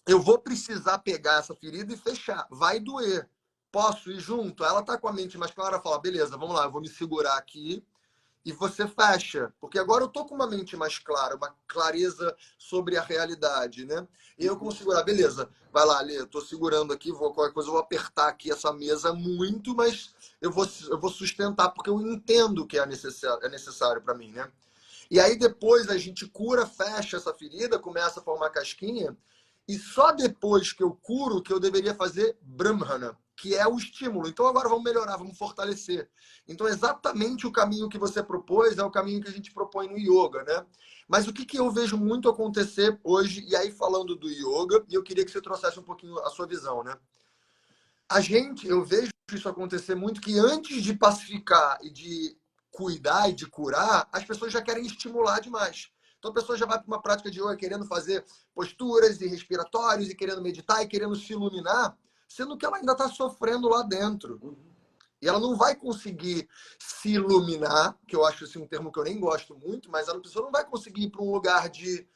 eu vou precisar pegar essa ferida e fechar. Vai doer. Posso ir junto? Ela tá com a mente mais clara, fala, beleza, vamos lá, eu vou me segurar aqui e você fecha. Porque agora eu tô com uma mente mais clara, uma clareza sobre a realidade, né? E eu consigo segurar, beleza, vai lá, Lê, eu tô segurando aqui, qualquer coisa eu vou apertar aqui essa mesa muito, mas eu vou sustentar porque eu entendo que é necessário para mim, né? E aí depois a gente cura, fecha essa ferida, começa a formar casquinha, e só depois que eu curo que eu deveria fazer Brahmana, que é o estímulo. Então agora vamos melhorar, vamos fortalecer. Então exatamente o caminho que você propôs é o caminho que a gente propõe no yoga, né? Mas o que eu vejo muito acontecer hoje, e aí falando do yoga, e eu queria que você trouxesse um pouquinho a sua visão, né? Eu vejo isso acontecer muito, que antes de pacificar e de cuidar e de curar, as pessoas já querem estimular demais. Então a pessoa já vai para uma prática de yoga querendo fazer posturas e respiratórios e querendo meditar e querendo se iluminar, sendo que ela ainda está sofrendo lá dentro. E ela não vai conseguir se iluminar, que eu acho assim, um termo que eu nem gosto muito, mas a pessoa não vai conseguir ir para um lugar de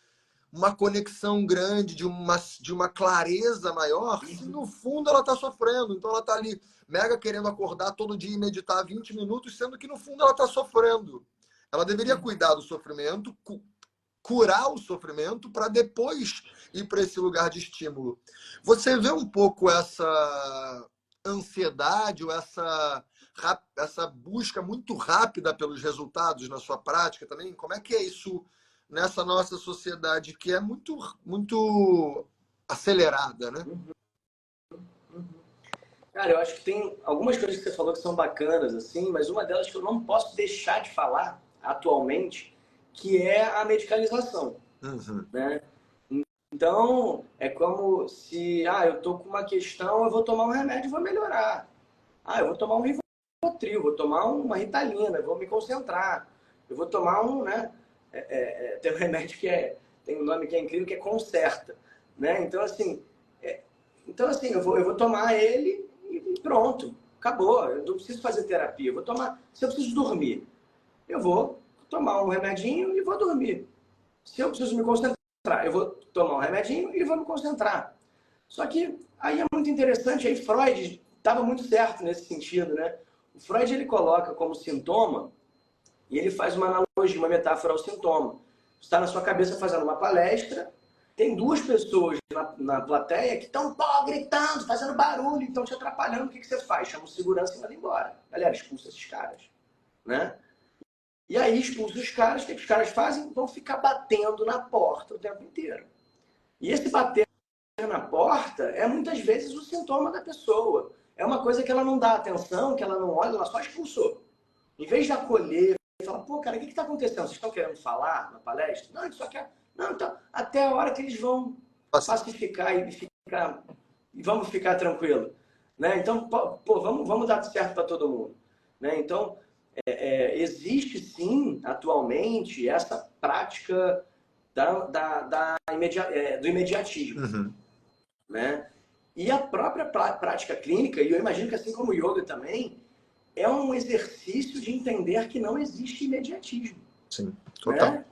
uma conexão grande, de uma clareza maior, se no fundo ela está sofrendo. Então ela está ali mega querendo acordar todo dia e meditar 20 minutos, sendo que no fundo ela está sofrendo. Ela deveria cuidar do sofrimento, curar o sofrimento, para depois ir para esse lugar de estímulo. Você vê um pouco essa ansiedade ou essa busca muito rápida pelos resultados na sua prática também? Como é que é isso nessa nossa sociedade que é muito, muito acelerada, né? Cara, eu acho que tem algumas coisas que você falou que são bacanas, assim, mas uma delas que eu não posso deixar de falar atualmente, que é a medicalização, Uhum. né? Então, é como se, eu tô com uma questão, eu vou tomar um remédio e vou melhorar. Eu vou tomar um Rivotril, vou tomar uma Ritalina, vou me concentrar. Eu vou tomar tem um remédio tem um nome que é incrível, que é Concerta, né? Então assim, eu vou tomar ele e pronto, acabou. Eu não preciso fazer terapia. Eu vou tomar, se eu preciso dormir, eu vou tomar um remedinho e vou dormir. Se eu preciso me concentrar, eu vou tomar um remedinho e vou me concentrar. Só que aí é muito interessante, aí Freud estava muito certo nesse sentido, né? O Freud ele coloca como sintoma e ele faz uma analogia, uma metáfora ao sintoma. Você está na sua cabeça fazendo uma palestra, tem duas pessoas na plateia que estão gritando, fazendo barulho, estão te atrapalhando. O que você faz? Chama o segurança e manda embora. Galera, expulsa esses caras, né? E aí expulsa os caras, o que os caras fazem? Vão ficar batendo na porta o tempo inteiro. E esse bater na porta é muitas vezes o sintoma da pessoa. É uma coisa que ela não dá atenção, que ela não olha, ela só expulsou. Em vez de acolher, fala, pô, cara, o que está acontecendo? Vocês estão querendo falar na palestra? Não, ele só quer. Não, então, até a hora que eles vão pacificar e vamos ficar tranquilo. Né? Então, pô, vamos dar certo para todo mundo. Né? Então, existe sim, atualmente, essa prática do imediatismo. Uhum. Né? E a própria prática clínica, e eu imagino que assim como o yoga também, é um exercício de entender que não existe imediatismo. Sim, total. Né?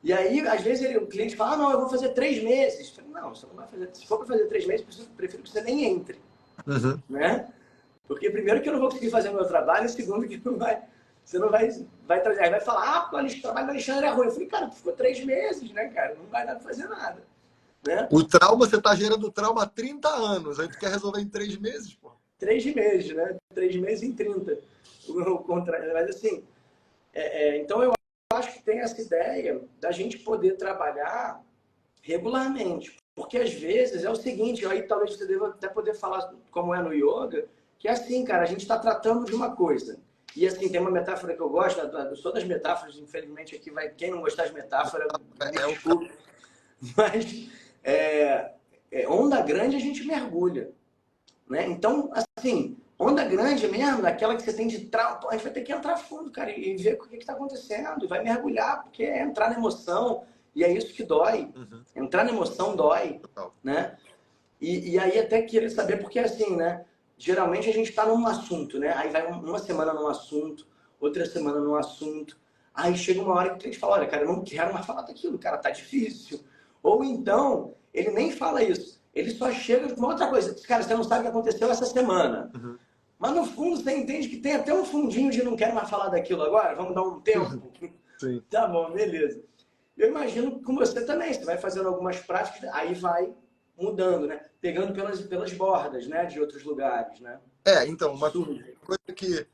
E aí, às vezes, o cliente fala, não, eu vou fazer 3 meses. Eu falei, não, você não vai fazer. Se for para fazer 3 meses, eu prefiro que você nem entre. Uhum. Né? Porque primeiro que eu não vou conseguir fazer o meu trabalho, e segundo que você não vai trazer. Aí vai falar, o trabalho do Alexandre é ruim. Eu falei, cara, tu ficou 3 meses, né, cara? Não vai dar para fazer nada. Né? O trauma, você tá gerando trauma há 30 anos, aí tu quer resolver em 3 meses, pô. 3 meses, né? 3 meses em 30. Mas assim, então eu acho que tem essa ideia da gente poder trabalhar regularmente. Porque às vezes é o seguinte, aí talvez você deva até poder falar como é no yoga, que é assim, cara, a gente está tratando de uma coisa. E assim, tem uma metáfora que eu gosto, sou das metáforas, infelizmente aqui quem não gostar de metáfora, me desculpe. Mas onda grande a gente mergulha. Né? Então, assim, onda grande mesmo, daquela que você tem de trauma, a gente vai ter que entrar fundo, cara, e ver o que está acontecendo, e vai mergulhar, porque é entrar na emoção, e é isso que dói. Uhum. Entrar na emoção dói, né? E aí até querer saber, porque assim, né? Geralmente a gente está num assunto, né? Aí vai uma semana num assunto, outra semana num assunto, aí chega uma hora que o cliente fala, olha, cara, eu não quero mais falar daquilo, cara, tá difícil. Ou então, ele nem fala isso. Ele só chega com uma outra coisa. Cara, você não sabe o que aconteceu essa semana. Uhum. Mas no fundo você entende que tem até um fundinho de não quero mais falar daquilo agora, vamos dar um tempo. Sim. Tá bom, beleza. Eu imagino que com você também, você vai fazendo algumas práticas, aí vai mudando, né? Pegando pelas bordas, né? De outros lugares, né? Então, uma coisa que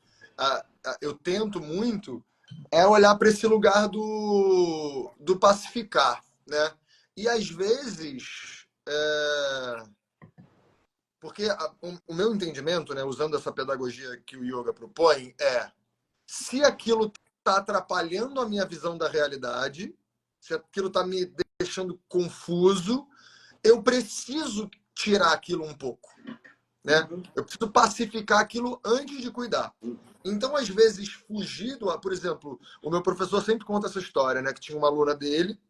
eu tento muito é olhar para esse lugar do pacificar, né? E às vezes, porque o meu entendimento, né, usando essa pedagogia que o yoga propõe, se aquilo está atrapalhando a minha visão da realidade, se aquilo está me deixando confuso, eu preciso tirar aquilo um pouco, né? Eu preciso pacificar aquilo antes de cuidar. Então, às vezes, fugir por exemplo, o meu professor sempre conta essa história, né? Que tinha uma aluna dele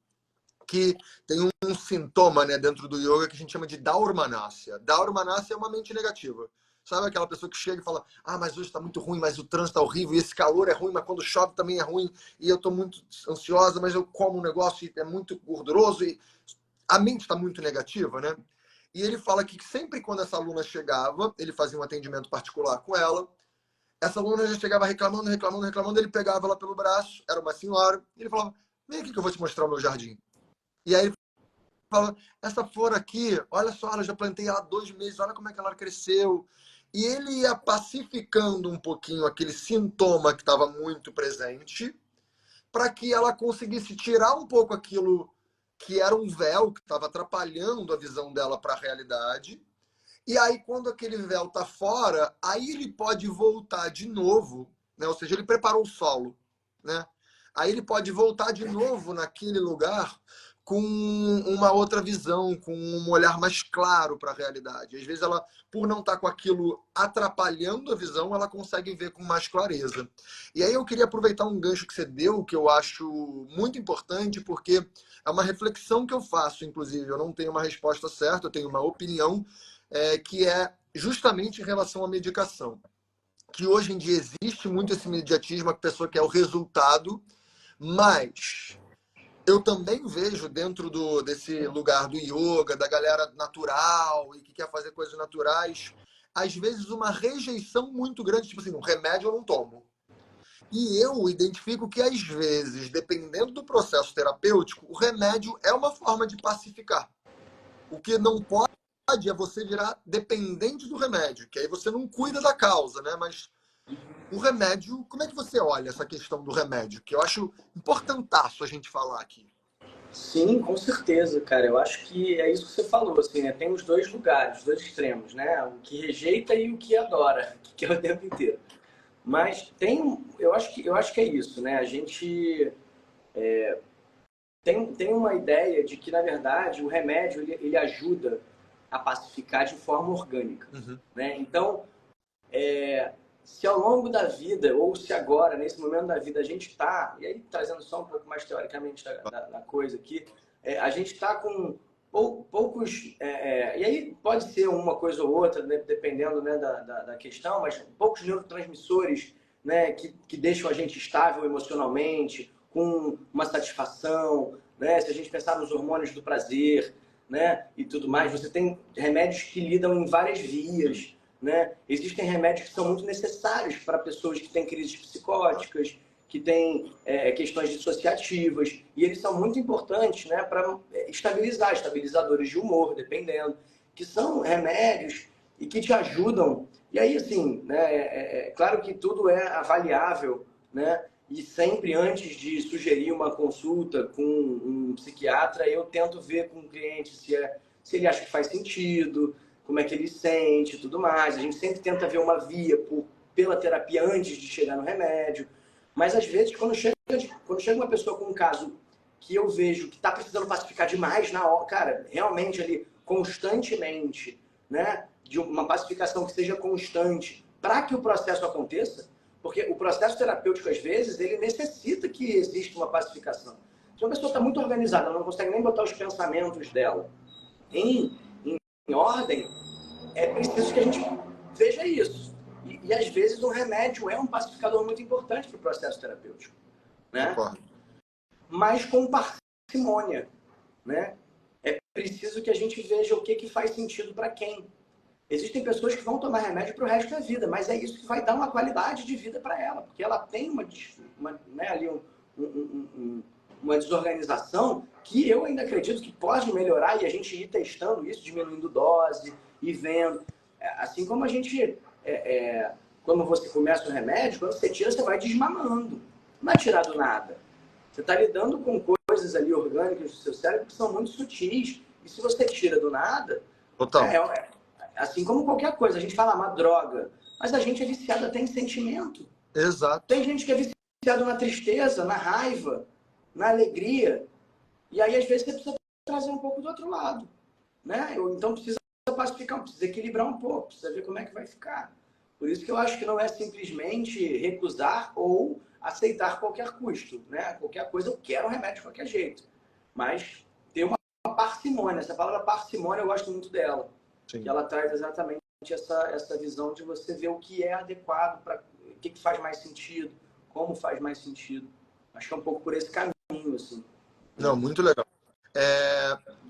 que tem um sintoma, né, dentro do yoga que a gente chama de Daurmanasya. Daurmanasya é uma mente negativa. Sabe aquela pessoa que chega e fala, mas hoje está muito ruim, mas o trânsito está horrível, e esse calor é ruim, mas quando chove também é ruim, e eu estou muito ansiosa, mas eu como um negócio e é muito gorduroso, e a mente está muito negativa, né? E ele fala que sempre quando essa aluna chegava, ele fazia um atendimento particular com ela, essa aluna já chegava reclamando, ele pegava ela pelo braço, era uma senhora, e ele falava, vem aqui que eu vou te mostrar o meu jardim. E aí ele fala, essa flor aqui, olha só, eu já plantei ela há 2 meses, olha como é que ela cresceu. E ele ia pacificando um pouquinho aquele sintoma que estava muito presente, para que ela conseguisse tirar um pouco aquilo que era um véu que estava atrapalhando a visão dela para a realidade. E aí, quando aquele véu está fora, aí ele pode voltar de novo, né? Ou seja, ele preparou o solo, né? Aí ele pode voltar de novo naquele lugar com uma outra visão, com um olhar mais claro para a realidade. Às vezes ela, por não estar com aquilo atrapalhando a visão, ela consegue ver com mais clareza. E aí eu queria aproveitar um gancho que você deu, que eu acho muito importante, porque é uma reflexão que eu faço, inclusive. Eu não tenho uma resposta certa, eu tenho uma opinião, que é justamente em relação à medicação. Que hoje em dia existe muito esse imediatismo, a pessoa quer o resultado, mas eu também vejo dentro desse lugar do yoga, da galera natural e que quer fazer coisas naturais, às vezes uma rejeição muito grande, tipo assim, um remédio eu não tomo. E eu identifico que, às vezes, dependendo do processo terapêutico, o remédio é uma forma de pacificar. O que não pode é você virar dependente do remédio, que aí você não cuida da causa, né? Mas o remédio, como é que você olha essa questão do remédio? Que eu acho importantaço a gente falar aqui. Sim, com certeza, cara. Eu acho que é isso que você falou, assim, né? Tem os dois lugares, os dois extremos, né? O que rejeita e o que adora, que é o tempo inteiro. Mas eu acho que é isso, né? A gente tem uma ideia de que, na verdade, o remédio ele ajuda a pacificar de forma orgânica, Uhum. né? Então, se ao longo da vida, ou se agora, nesse momento da vida, a gente está, e aí trazendo só um pouco mais teoricamente da coisa aqui, a gente está com poucos, e aí pode ser uma coisa ou outra, né, dependendo, né, da questão, mas poucos neurotransmissores, né, que deixam a gente estável emocionalmente, com uma satisfação, né, se a gente pensar nos hormônios do prazer, né, e tudo mais, você tem remédios que lidam em várias vias, né? Existem remédios que são muito necessários para pessoas que têm crises psicóticas, que têm questões dissociativas, e eles são muito importantes, né, para estabilizadores de humor, dependendo, que são remédios e que te ajudam. E aí, assim, né, claro que tudo é avaliável, né, e sempre antes de sugerir uma consulta com um psiquiatra, eu tento ver com o cliente se ele acha que faz sentido, como é que ele sente e tudo mais. A gente sempre tenta ver uma via pela terapia antes de chegar no remédio. Mas, às vezes, quando chega uma pessoa com um caso que eu vejo que está precisando pacificar demais na hora, cara, realmente ali, constantemente, né, de uma pacificação que seja constante, para que o processo aconteça, porque o processo terapêutico, às vezes, ele necessita que exista uma pacificação. Se uma pessoa está muito organizada, ela não consegue nem botar os pensamentos dela em ordem, é preciso que a gente veja isso. E às vezes o remédio é um pacificador muito importante para o processo terapêutico, né? Concordo. Mas com parcimônia, né? É preciso que a gente veja o que faz sentido para quem. Existem pessoas que vão tomar remédio para o resto da vida, mas é isso que vai dar uma qualidade de vida para ela, porque ela tem né, ali uma desorganização que eu ainda acredito que pode melhorar, e a gente ir testando isso, diminuindo dose e vendo. Assim como a gente, quando você começa o remédio, quando você tira, você vai desmamando. Não é tirar do nada. Você está lidando com coisas ali orgânicas do seu cérebro que são muito sutis. E se você tira do nada, Total. assim como qualquer coisa. A gente fala uma droga, mas a gente é viciado até em sentimento. Exato. Tem gente que é viciado na tristeza, na raiva, na alegria. E aí, às vezes, você precisa trazer um pouco do outro lado, né? Então, precisa pacificar, precisa equilibrar um pouco, precisa ver como é que vai ficar. Por isso que eu acho que não é simplesmente recusar ou aceitar qualquer custo, né? Qualquer coisa, eu quero um remédio de qualquer jeito. Mas ter uma parcimônia. Essa palavra parcimônia, eu gosto muito dela. Sim. Que ela traz exatamente essa visão de você ver o que é adequado, para o que faz mais sentido, como faz mais sentido. Acho que é um pouco por esse caminho, assim. Não, muito legal.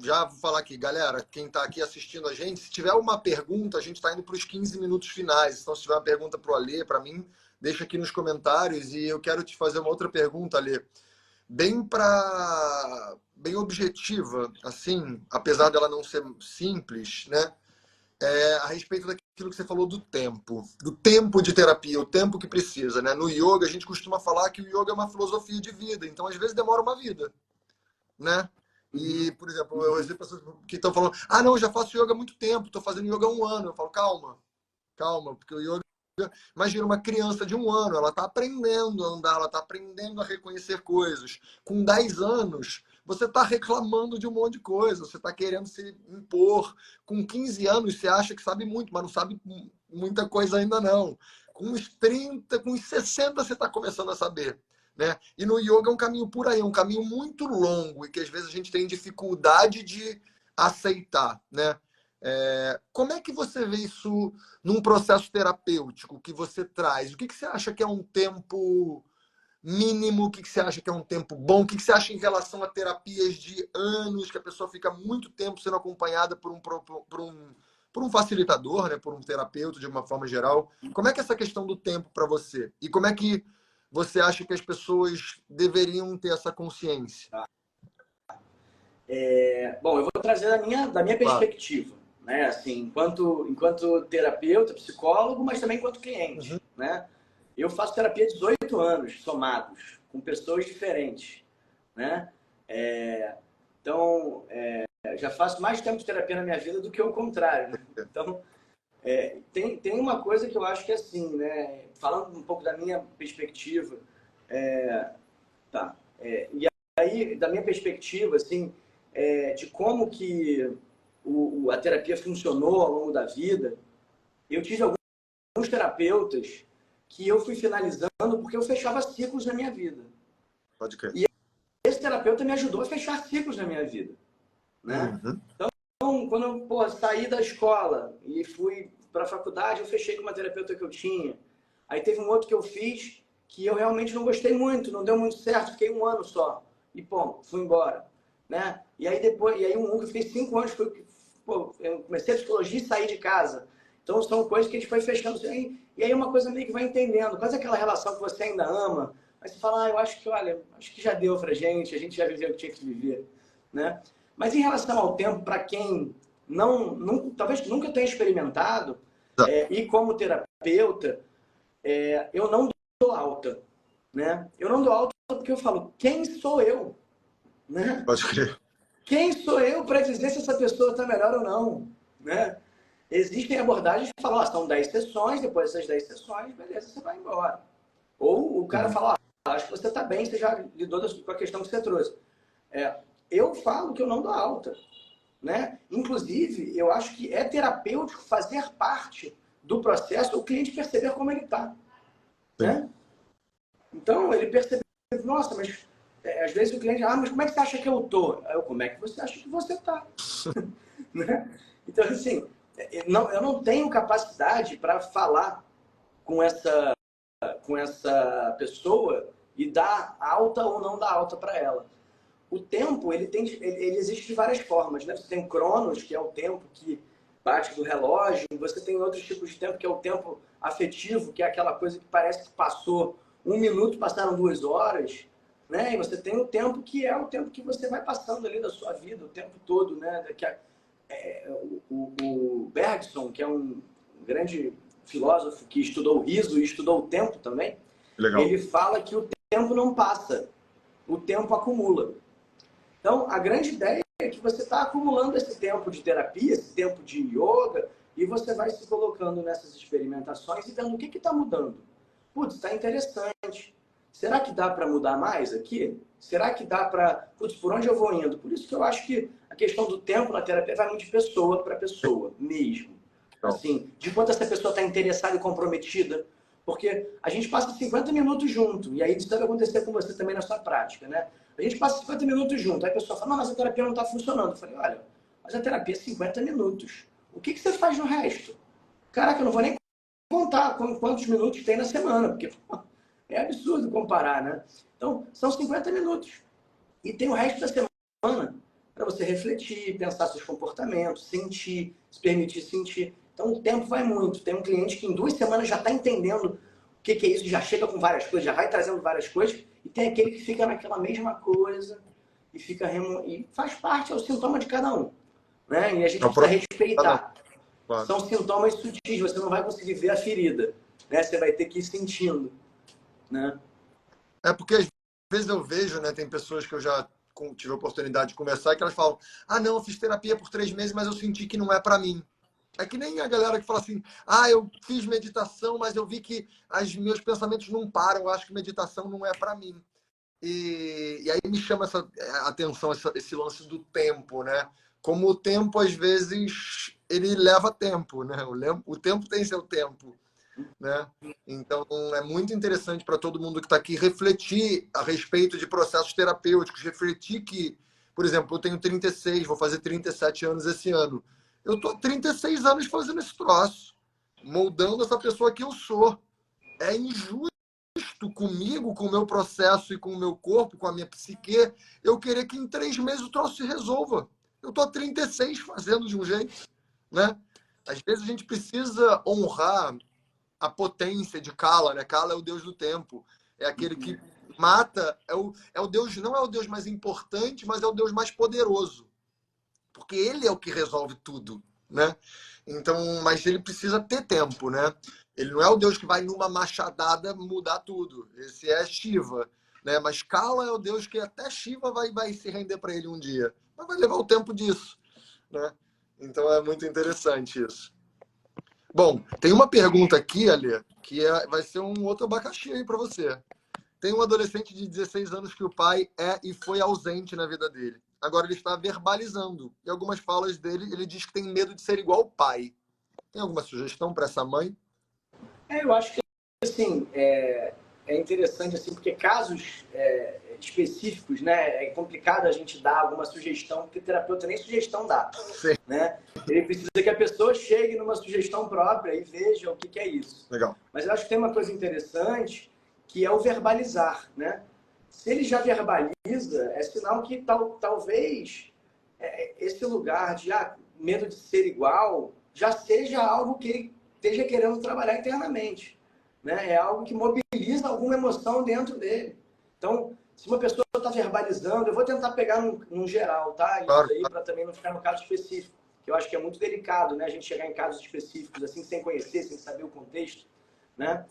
Já vou falar aqui, galera, quem está aqui assistindo a gente, se tiver uma pergunta, a gente está indo para os 15 minutos finais. Então, se tiver uma pergunta para o Alê, para mim, deixa aqui nos comentários. E eu quero te fazer uma outra pergunta, Alê. Bem objetiva, assim, apesar dela não ser simples, né? A respeito daquilo que você falou do tempo de terapia, o tempo que precisa, né? No yoga, a gente costuma falar que o yoga é uma filosofia de vida, então às vezes demora uma vida, né? E, por exemplo, eu vejo pessoas que estão falando, ah, não, eu já faço yoga há muito tempo, estou fazendo yoga há um ano. Eu falo, calma, calma, porque o yoga, imagina uma criança de um ano, ela está aprendendo a andar, ela está aprendendo a reconhecer coisas. Com 10 anos, você está reclamando de um monte de coisa, você está querendo se impor. Com 15 anos, você acha que sabe muito, mas não sabe muita coisa ainda não. Com uns 30, com uns 60, você está começando a saber. Né? E no yoga é um caminho por aí, é um caminho muito longo e que às vezes a gente tem dificuldade de aceitar, né? Como é que você vê isso num processo terapêutico que você traz? O que você acha que é um tempo mínimo? O que você acha que é um tempo bom? O que você acha em relação a terapias de anos, que a pessoa fica muito tempo sendo acompanhada por um facilitador, né? Por um terapeuta, de uma forma geral? Como é que é essa questão do tempo para você? E como é que você acha que as pessoas deveriam ter essa consciência? Bom, eu vou trazer da minha perspectiva, né? Assim, enquanto terapeuta, psicólogo, mas também enquanto cliente, né? Eu faço terapia há 18 anos, somados, com pessoas diferentes, né? Então, já faço mais tempo de terapia na minha vida do que o contrário, né? Então, tem uma coisa que eu acho que é assim, né? Falando um pouco da minha perspectiva, e aí, da minha perspectiva, assim, de como que a terapia funcionou ao longo da vida, eu tive alguns terapeutas que eu fui finalizando porque eu fechava ciclos na minha vida. Pode crer. E esse terapeuta me ajudou a fechar ciclos na minha vida, né? Então, quando eu saí da escola e fui para a faculdade, eu fechei com uma terapeuta que eu tinha. Aí teve um outro que eu fiz que eu realmente não gostei muito, não deu muito certo, fiquei um ano só. E, pô, fui embora, né? E aí depois, que eu fiquei 5 anos, eu comecei a psicologia e saí de casa. Então, são coisas que a gente foi fechando. E aí uma coisa meio que vai entendendo. Quase aquela relação que você ainda ama, mas você fala, eu acho que já deu pra gente, a gente já viveu o que tinha que viver, né? Mas em relação ao tempo, para quem talvez nunca tenha experimentado, e como terapeuta, eu não dou alta, né? Eu não dou alta porque eu falo, quem sou eu? Né? Pode crer. Quem sou eu para dizer se essa pessoa está melhor ou não? Né? Existem abordagens que falam, são 10 sessões, depois dessas 10 sessões, beleza, você vai embora. Ou o cara fala, acho que você está bem, você já lidou com a questão que você trouxe. Eu falo que eu não dou alta. Né? Inclusive, eu acho que é terapêutico fazer parte do processo o cliente perceber como ele está. Né? Então, ele percebe, nossa, mas às vezes o cliente, mas como é que você acha que eu estou? Como é que você acha que você está? Né? Então, assim, eu não tenho capacidade para falar com essa pessoa e dar alta ou não dar alta para ela. O tempo, ele existe de várias formas, né? Você tem o Cronos, que é o tempo que bate do relógio, você tem outros tipos de tempo, que é o tempo afetivo, que é aquela coisa que parece que passou 1 minuto, passaram 2 horas, né? E você tem o tempo que é o tempo que você vai passando ali da sua vida, o tempo todo, né? O Bergson, que é um grande filósofo que estudou o riso e estudou o tempo também, ele fala que o tempo não passa, o tempo acumula. Então, a grande ideia é que você está acumulando esse tempo de terapia, esse tempo de yoga, e você vai se colocando nessas experimentações e vendo o que está mudando. Putz, está interessante. Será que dá para mudar mais aqui? Será que dá para... Putz, por onde eu vou indo? Por isso que eu acho que a questão do tempo na terapia vai muito de pessoa para pessoa, mesmo. Assim, de quanto essa pessoa está interessada e comprometida. Porque a gente passa 50 minutos junto, e aí isso deve acontecer com você também na sua prática, né? A gente passa 50 minutos junto, aí a pessoa fala, não, mas a terapia não está funcionando. Eu falei, olha, mas a terapia é 50 minutos. O que você faz no resto? Caraca, eu não vou nem contar quantos minutos tem na semana, porque é absurdo comparar, né? Então, são 50 minutos. E tem o resto da semana para você refletir, pensar seus comportamentos, sentir, se permitir sentir. Então, o tempo vai muito. Tem um cliente que em 2 semanas já está entendendo o que é isso, já chega com várias coisas, já vai trazendo várias coisas, e tem aquele que fica naquela mesma coisa e e faz parte, é o sintoma de cada um. Né? E a gente precisa respeitar. Claro. São sintomas sutis, você não vai conseguir ver a ferida. Né? Você vai ter que ir sentindo. Né? Porque às vezes eu vejo, né, tem pessoas que eu já tive a oportunidade de conversar, que elas falam, ah, não, eu fiz terapia por 3 meses, mas eu senti que não é para mim. É que nem a galera que fala assim, ah, eu fiz meditação, mas eu vi que meus pensamentos não param, eu acho que meditação não é para mim. E aí me chama essa atenção, esse lance do tempo, né? Como o tempo, às vezes, ele leva tempo, né? O tempo tem seu tempo, né? Então, é muito interessante para todo mundo que está aqui refletir a respeito de processos terapêuticos, refletir que, por exemplo, eu tenho 36, vou fazer 37 anos esse ano. Eu estou 36 anos fazendo esse troço, moldando essa pessoa que eu sou. É injusto comigo, com o meu processo e com o meu corpo, com a minha psique, eu querer que em 3 meses o troço se resolva. Eu estou há 36 fazendo de um jeito, né? Às vezes a gente precisa honrar a potência de Kala, né? Kala é o deus do tempo. É aquele que mata, é o Deus, não é o Deus mais importante, mas é o Deus mais poderoso. Porque ele é o que resolve tudo, né? Então, mas ele precisa ter tempo, né? Ele não é o Deus que vai numa machadada mudar tudo. Esse é Shiva, né? Mas Kala é o Deus que até Shiva vai se render para ele um dia. Mas vai levar o tempo disso, né? Então é muito interessante isso. Bom, tem uma pergunta aqui, Ale, que vai ser um outro abacaxi aí para você. Tem um adolescente de 16 anos que o pai é e foi ausente na vida dele. Agora ele está verbalizando. Em algumas falas dele, ele diz que tem medo de ser igual ao pai. Tem alguma sugestão para essa mãe? Eu acho que, assim, é interessante, assim, porque casos específicos, né, é complicado a gente dar alguma sugestão, porque o terapeuta nem sugestão dá, Sim. né? Ele precisa que a pessoa chegue numa sugestão própria e veja o que é isso. Legal. Mas eu acho que tem uma coisa interessante, que é o verbalizar, né? Se ele já verbaliza, é sinal que talvez esse lugar de medo de ser igual já seja algo que ele esteja querendo trabalhar internamente, né? É algo que mobiliza alguma emoção dentro dele. Então, se uma pessoa está verbalizando, eu vou tentar pegar num geral, tá? Claro. Isso aí para também não ficar no caso específico, que eu acho que é muito delicado, né? A gente chegar em casos específicos assim, sem conhecer, sem saber o contexto, né?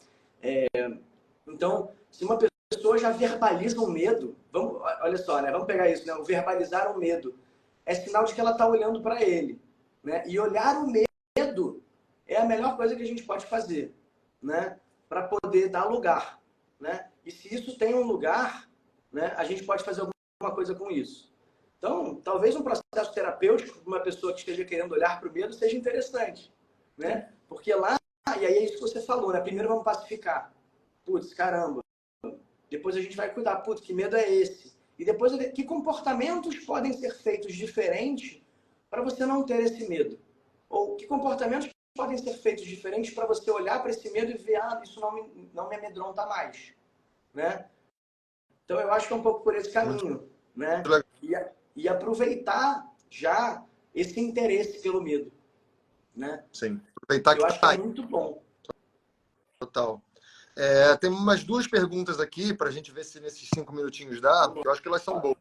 Então, se uma pessoa já verbaliza o medo, olha só, né? Vamos pegar isso, né? O verbalizar o medo é sinal de que ela está olhando para ele, né? E olhar o medo é a melhor coisa que a gente pode fazer, né? Para poder dar lugar, né? E se isso tem um lugar, né? A gente pode fazer alguma coisa com isso. Então, talvez um processo terapêutico para uma pessoa que esteja querendo olhar para o medo seja interessante, né? Porque lá, e aí é isso que você falou, né? Primeiro vamos pacificar. Putz, caramba. Depois a gente vai cuidar. Putz, que medo é esse? E depois, que comportamentos podem ser feitos diferentes para você não ter esse medo? Ou que comportamentos podem ser feitos diferentes para você olhar para esse medo e ver, isso não me amedronta mais, né? Então eu acho que é um pouco por esse caminho, né? E aproveitar já esse interesse pelo medo, né? Sim. Aproveitar que eu acho que é muito bom. Total. Tem umas 2 perguntas aqui para a gente ver se nesses 5 minutinhos dá. Eu acho que elas são boas.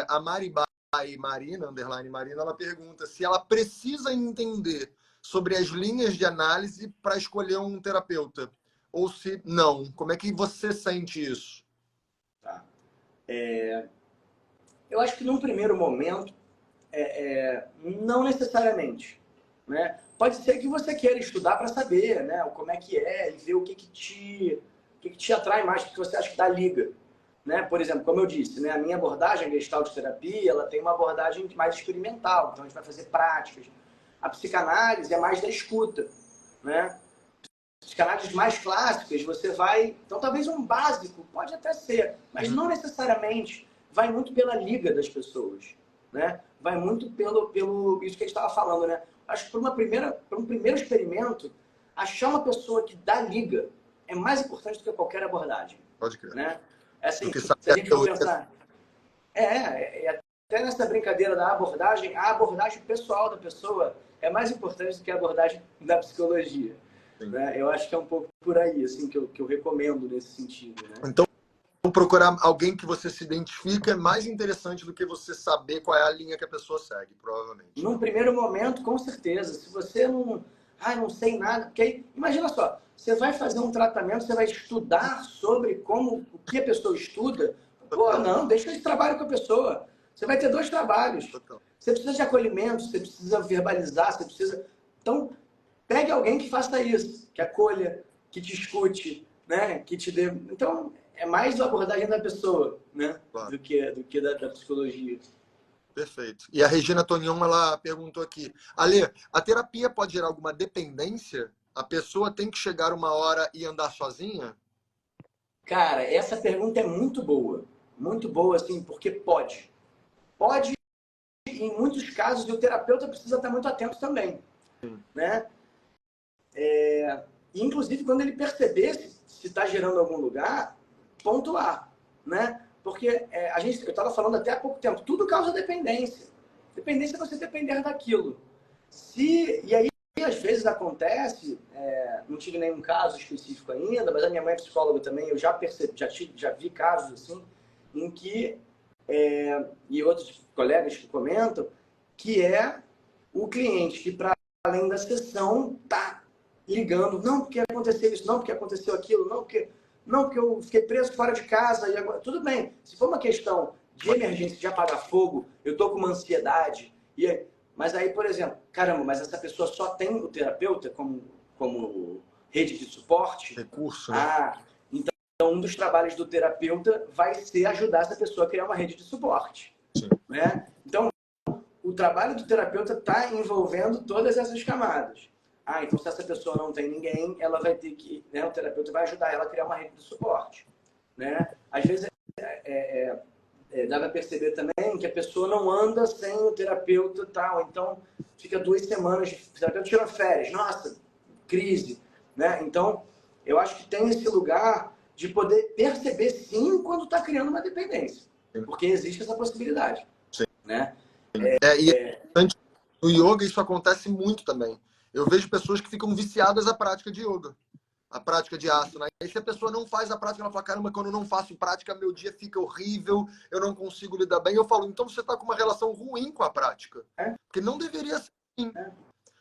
A Marina, underline Marina, ela pergunta se ela precisa entender sobre as linhas de análise para escolher um terapeuta. Ou se não. Como é que você sente isso? Tá. Eu acho que num primeiro momento, não necessariamente, né? Pode ser que você queira estudar para saber, né, como é que é e ver o que te atrai mais, o que você acha que dá liga, né? Por exemplo, como eu disse, né, a minha abordagem, a Gestalt terapia, ela tem uma abordagem mais experimental, então a gente vai fazer práticas. A psicanálise é mais da escuta, né? Psicanálises mais clássicas, você vai... Então, talvez um básico, pode até ser, mas não necessariamente. Vai muito pela liga das pessoas, né? Vai muito pelo isso que a gente estava falando, né? Acho que para um primeiro experimento, achar uma pessoa que dá liga é mais importante do que qualquer abordagem. Pode crer. Né? Assim, se a gente for pensar... até nessa brincadeira da abordagem, a abordagem pessoal da pessoa é mais importante do que a abordagem da psicologia. Né? Eu acho que é um pouco por aí, assim, que eu recomendo nesse sentido. Né? Então, procurar alguém que você se identifica é mais interessante do que você saber qual é a linha que a pessoa segue, provavelmente. Num primeiro momento, com certeza. Se você não sei nada, porque aí, imagina só, você vai fazer um tratamento, você vai estudar sobre o que a pessoa estuda, Pô, não, deixa esse trabalho com a pessoa. Você vai ter 2 trabalhos. Total. Você precisa de acolhimento, você precisa verbalizar, você precisa... Então, pegue alguém que faça isso, que acolha, que te escute, né? Que te dê... Então, é mais a abordagem da pessoa, né? Claro. Do que da psicologia. Perfeito. E a Regina Tonion, ela perguntou aqui, Ale, a terapia pode gerar alguma dependência? A pessoa tem que chegar uma hora e andar sozinha? Cara, essa pergunta é muito boa. Muito boa, assim, porque pode. Pode, em muitos casos, e o terapeuta precisa estar muito atento também, né? Inclusive, quando ele perceber se está gerando algum lugar, pontuar, né? Porque eu estava falando até há pouco tempo, tudo causa dependência. Dependência é você depender daquilo. E aí, às vezes acontece, não tive nenhum caso específico ainda, mas a minha mãe é psicóloga também, eu já percebi, já vi casos assim, em que, e outros colegas que comentam, que é o cliente que, para além da sessão, tá ligando, não porque aconteceu isso, não porque aconteceu aquilo, não porque eu fiquei preso fora de casa, e agora... Tudo bem, se for uma questão de emergência, de apagar fogo, eu tô com uma ansiedade, mas aí, por exemplo, caramba, mas essa pessoa só tem o terapeuta como rede de suporte? Recurso, né? Então um dos trabalhos do terapeuta vai ser ajudar essa pessoa a criar uma rede de suporte. Sim. Né? Então, o trabalho do terapeuta está envolvendo todas essas camadas. Então se essa pessoa não tem ninguém, ela vai ter que, né, o terapeuta vai ajudar ela a criar uma rede de suporte. Né? Às vezes dá para perceber também que a pessoa não anda sem o terapeuta tal, então fica 2 semanas, o terapeuta tira férias, nossa, crise. Né? Então, eu acho que tem esse lugar de poder perceber sim quando está criando uma dependência. Porque existe essa possibilidade. Sim. Né? No yoga isso acontece muito também. Eu vejo pessoas que ficam viciadas à prática de yoga, a prática de asana. Aí se a pessoa não faz a prática, ela fala, caramba, quando eu não faço prática, meu dia fica horrível, eu não consigo lidar bem. Eu falo, então você está com uma relação ruim com a prática. Porque não deveria ser assim.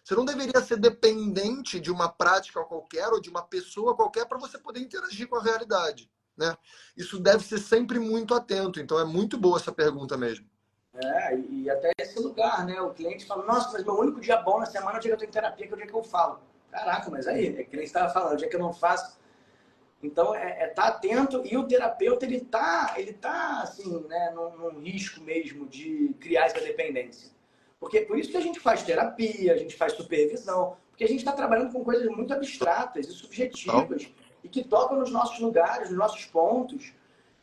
Você não deveria ser dependente de uma prática qualquer ou de uma pessoa qualquer para você poder interagir com a realidade. Né? Isso deve ser sempre muito atento. Então é muito boa essa pergunta mesmo. E até esse lugar, né? O cliente fala, nossa, mas meu único dia bom na semana é o dia que eu estou em terapia, que é o dia que eu falo. Caraca, mas aí, é que nem você estava falando, o dia que eu não faço. Então, tá atento, e o terapeuta, ele tá assim, né, num risco mesmo de criar essa dependência. Porque por isso que a gente faz terapia, a gente faz supervisão, porque a gente está trabalhando com coisas muito abstratas e subjetivas, e que tocam nos nossos lugares, nos nossos pontos.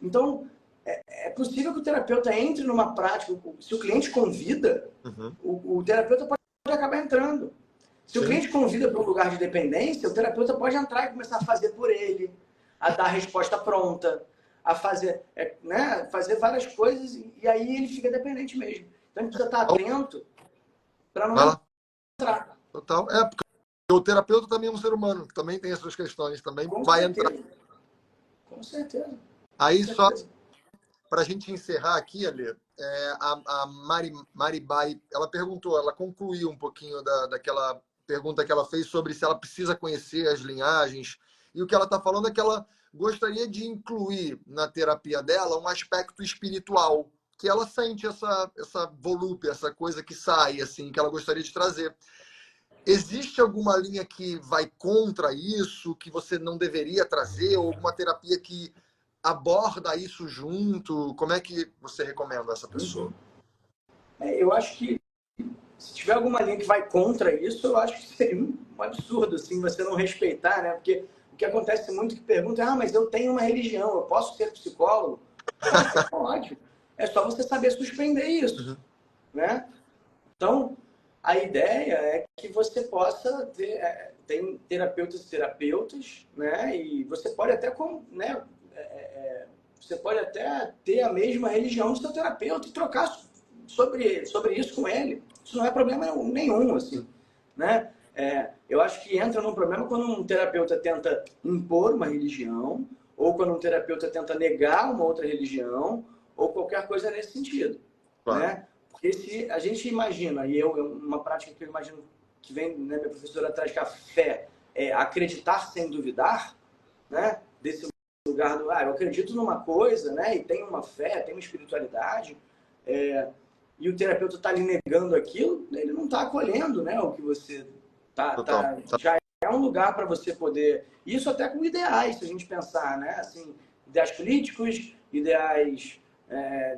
Então, é possível que o terapeuta entre numa prática, se o cliente convida, o terapeuta pode acabar entrando. Se o cliente convida para um lugar de dependência, o terapeuta pode entrar e começar a fazer por ele, a dar a resposta pronta, a fazer, né, fazer várias coisas, e aí ele fica dependente mesmo. Então a gente precisa estar atento para não entrar. Total. Porque o terapeuta também é um ser humano, também tem as suas questões, também Com vai certeza. entrar. Com certeza. Aí só para a gente encerrar aqui, Ale, a Maribai, ela perguntou, ela concluiu um pouquinho daquela pergunta que ela fez sobre se ela precisa conhecer as linhagens. E o que ela está falando é que ela gostaria de incluir na terapia dela um aspecto espiritual, que ela sente essa volúpia, essa coisa que sai, assim, que ela gostaria de trazer. Existe alguma linha que vai contra isso, que você não deveria trazer, ou alguma terapia que aborda isso junto? Como é que você recomenda essa pessoa? Eu acho que se tiver alguma linha que vai contra isso, eu acho que seria um absurdo, assim, você não respeitar, né? Porque o que acontece muito que pergunta, mas eu tenho uma religião, eu posso ser psicólogo? Você pode. É só você saber suspender isso, né? Então, a ideia é que você possa ter... tem terapeutas e terapeutas, né? E você pode até... né? Você pode até ter a mesma religião do seu terapeuta e trocar sobre isso com ele. Isso não é problema nenhum, assim, né? Eu acho que entra num problema quando um terapeuta tenta impor uma religião, ou quando um terapeuta tenta negar uma outra religião, ou qualquer coisa nesse sentido, claro. Né? Porque se a gente imagina, e uma prática que eu imagino que vem, né, minha professora traz, que a fé é acreditar sem duvidar, né? Desse lugar lugar do, eu acredito numa coisa, né? E tenho uma fé, tenho uma espiritualidade, e o terapeuta está lhe negando aquilo, ele não está acolhendo, né? O que você já é um lugar para você poder... Isso até com ideais, se a gente pensar, né? Assim, ideais políticos, ideais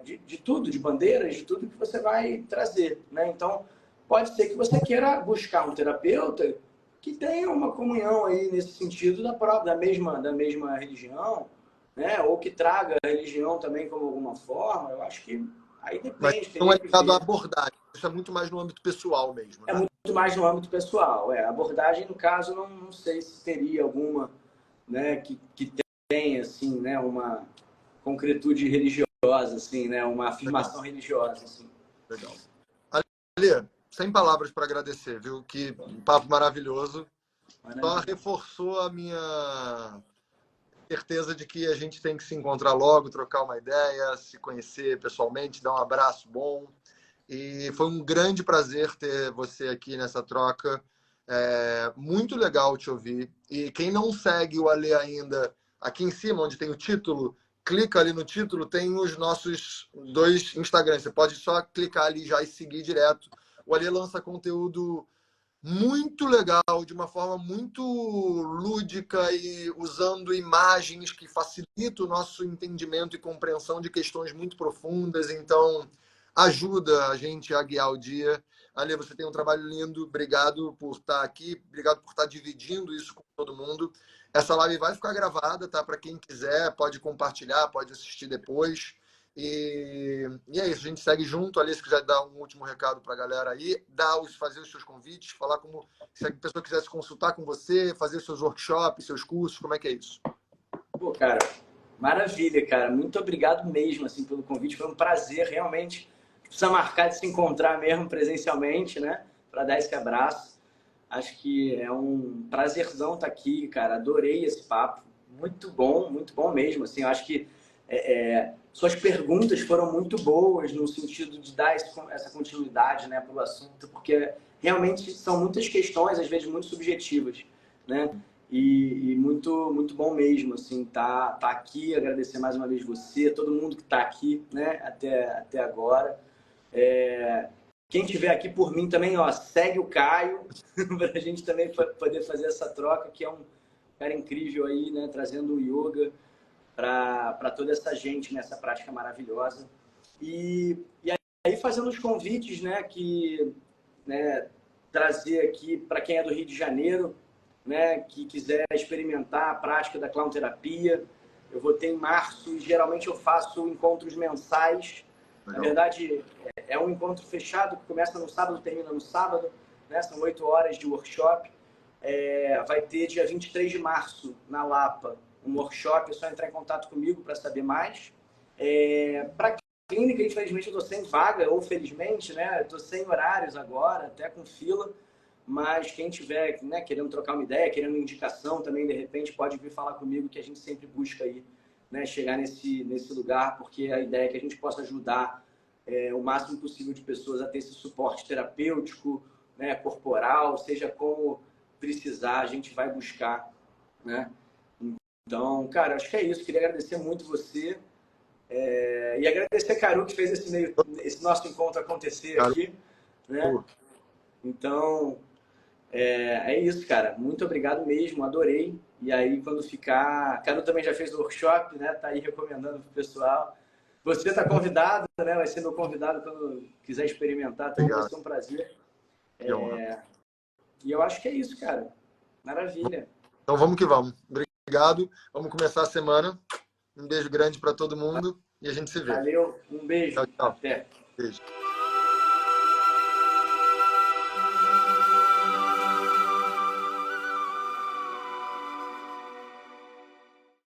de tudo, de bandeiras, de tudo que você vai trazer, né? Então, pode ser que você queira buscar um terapeuta que tenha uma comunhão aí nesse sentido da mesma religião, né? Ou que traga a religião também como alguma forma. Eu acho que aí depende. Mas não é ligado à abordagem. Isso é muito mais no âmbito pessoal mesmo, né? É muito mais no âmbito pessoal. A abordagem, no caso, não sei se teria alguma, né, que tem, assim, né, uma concretude religiosa, assim, né, uma afirmação religiosa, assim. Legal. Ali, sem palavras para agradecer, viu? Que papo maravilhoso. Só reforçou a minha certeza de que a gente tem que se encontrar logo, trocar uma ideia, se conhecer pessoalmente, dar um abraço bom. E foi um grande prazer ter você aqui nessa troca. Muito legal te ouvir. E quem não segue o Ale ainda, aqui em cima, onde tem o título, clica ali no título, tem os nossos 2 Instagrams. Você pode só clicar ali já e seguir direto. O Ale lança conteúdo muito legal, de uma forma muito lúdica e usando imagens que facilitam o nosso entendimento e compreensão de questões muito profundas. Então, ajuda a gente a guiar o dia. Ali, você tem um trabalho lindo. Obrigado por estar aqui. Obrigado por estar dividindo isso com todo mundo. Essa live vai ficar gravada, tá? Para quem quiser, pode compartilhar, pode assistir depois. E é isso, a gente segue junto. Ali, se quiser dar um último recado para a galera aí, fazer os seus convites, falar como se a pessoa quiser se consultar com você, fazer seus workshops, seus cursos, como é que é isso? Pô, cara, maravilha, cara. Muito obrigado mesmo, assim, pelo convite. Foi um prazer, realmente. Precisa marcar de se encontrar mesmo presencialmente, né? Para dar esse abraço. Acho que é um prazerzão estar aqui, cara. Adorei esse papo. Muito bom mesmo. Assim, eu acho que suas perguntas foram muito boas no sentido de dar essa continuidade, né, para o assunto, porque realmente são muitas questões, às vezes muito subjetivas, né? E muito bom mesmo, assim, tá aqui. Agradecer mais uma vez você, todo mundo que está aqui, né, até agora. Quem estiver aqui por mim também, ó, segue o Caio, para a gente também poder fazer essa troca, que é um cara incrível aí, né, trazendo o yoga para toda essa gente nessa prática maravilhosa. E aí fazendo os convites, né, trazer aqui para quem é do Rio de Janeiro, né, que quiser experimentar a prática da clownterapia. Eu vou ter em março e geralmente eu faço encontros mensais. Legal. Na verdade, é um encontro fechado que começa no sábado, termina no sábado, né? São 8 horas de workshop. Vai ter dia 23 de março, na Lapa, um workshop. É só entrar em contato comigo para saber mais. Para clínica, infelizmente, eu estou sem vaga, ou felizmente, né? Estou sem horários agora, até com fila. Mas quem tiver, né, querendo trocar uma ideia, querendo indicação também, de repente, pode vir falar comigo, que a gente sempre busca aí, né, chegar nesse lugar, porque a ideia é que a gente possa ajudar o máximo possível de pessoas a ter esse suporte terapêutico, né, corporal, seja como precisar, a gente vai buscar, né? Então, cara, acho que é isso. Queria agradecer muito você e agradecer a Caru, que fez esse nosso encontro acontecer aqui, né? Então, é isso, cara. Muito obrigado mesmo, adorei. E aí, quando ficar... Caru também já fez o workshop, né? Tá aí recomendando pro pessoal. Você tá convidado, né? Vai ser meu convidado quando quiser experimentar. Então, vai ser um prazer. E eu acho que é isso, cara. Maravilha. Então, vamos que vamos. Obrigado. Vamos começar a semana. Um beijo grande para todo mundo e a gente se vê. Valeu. Um beijo. Tchau, tchau. Até. Beijo.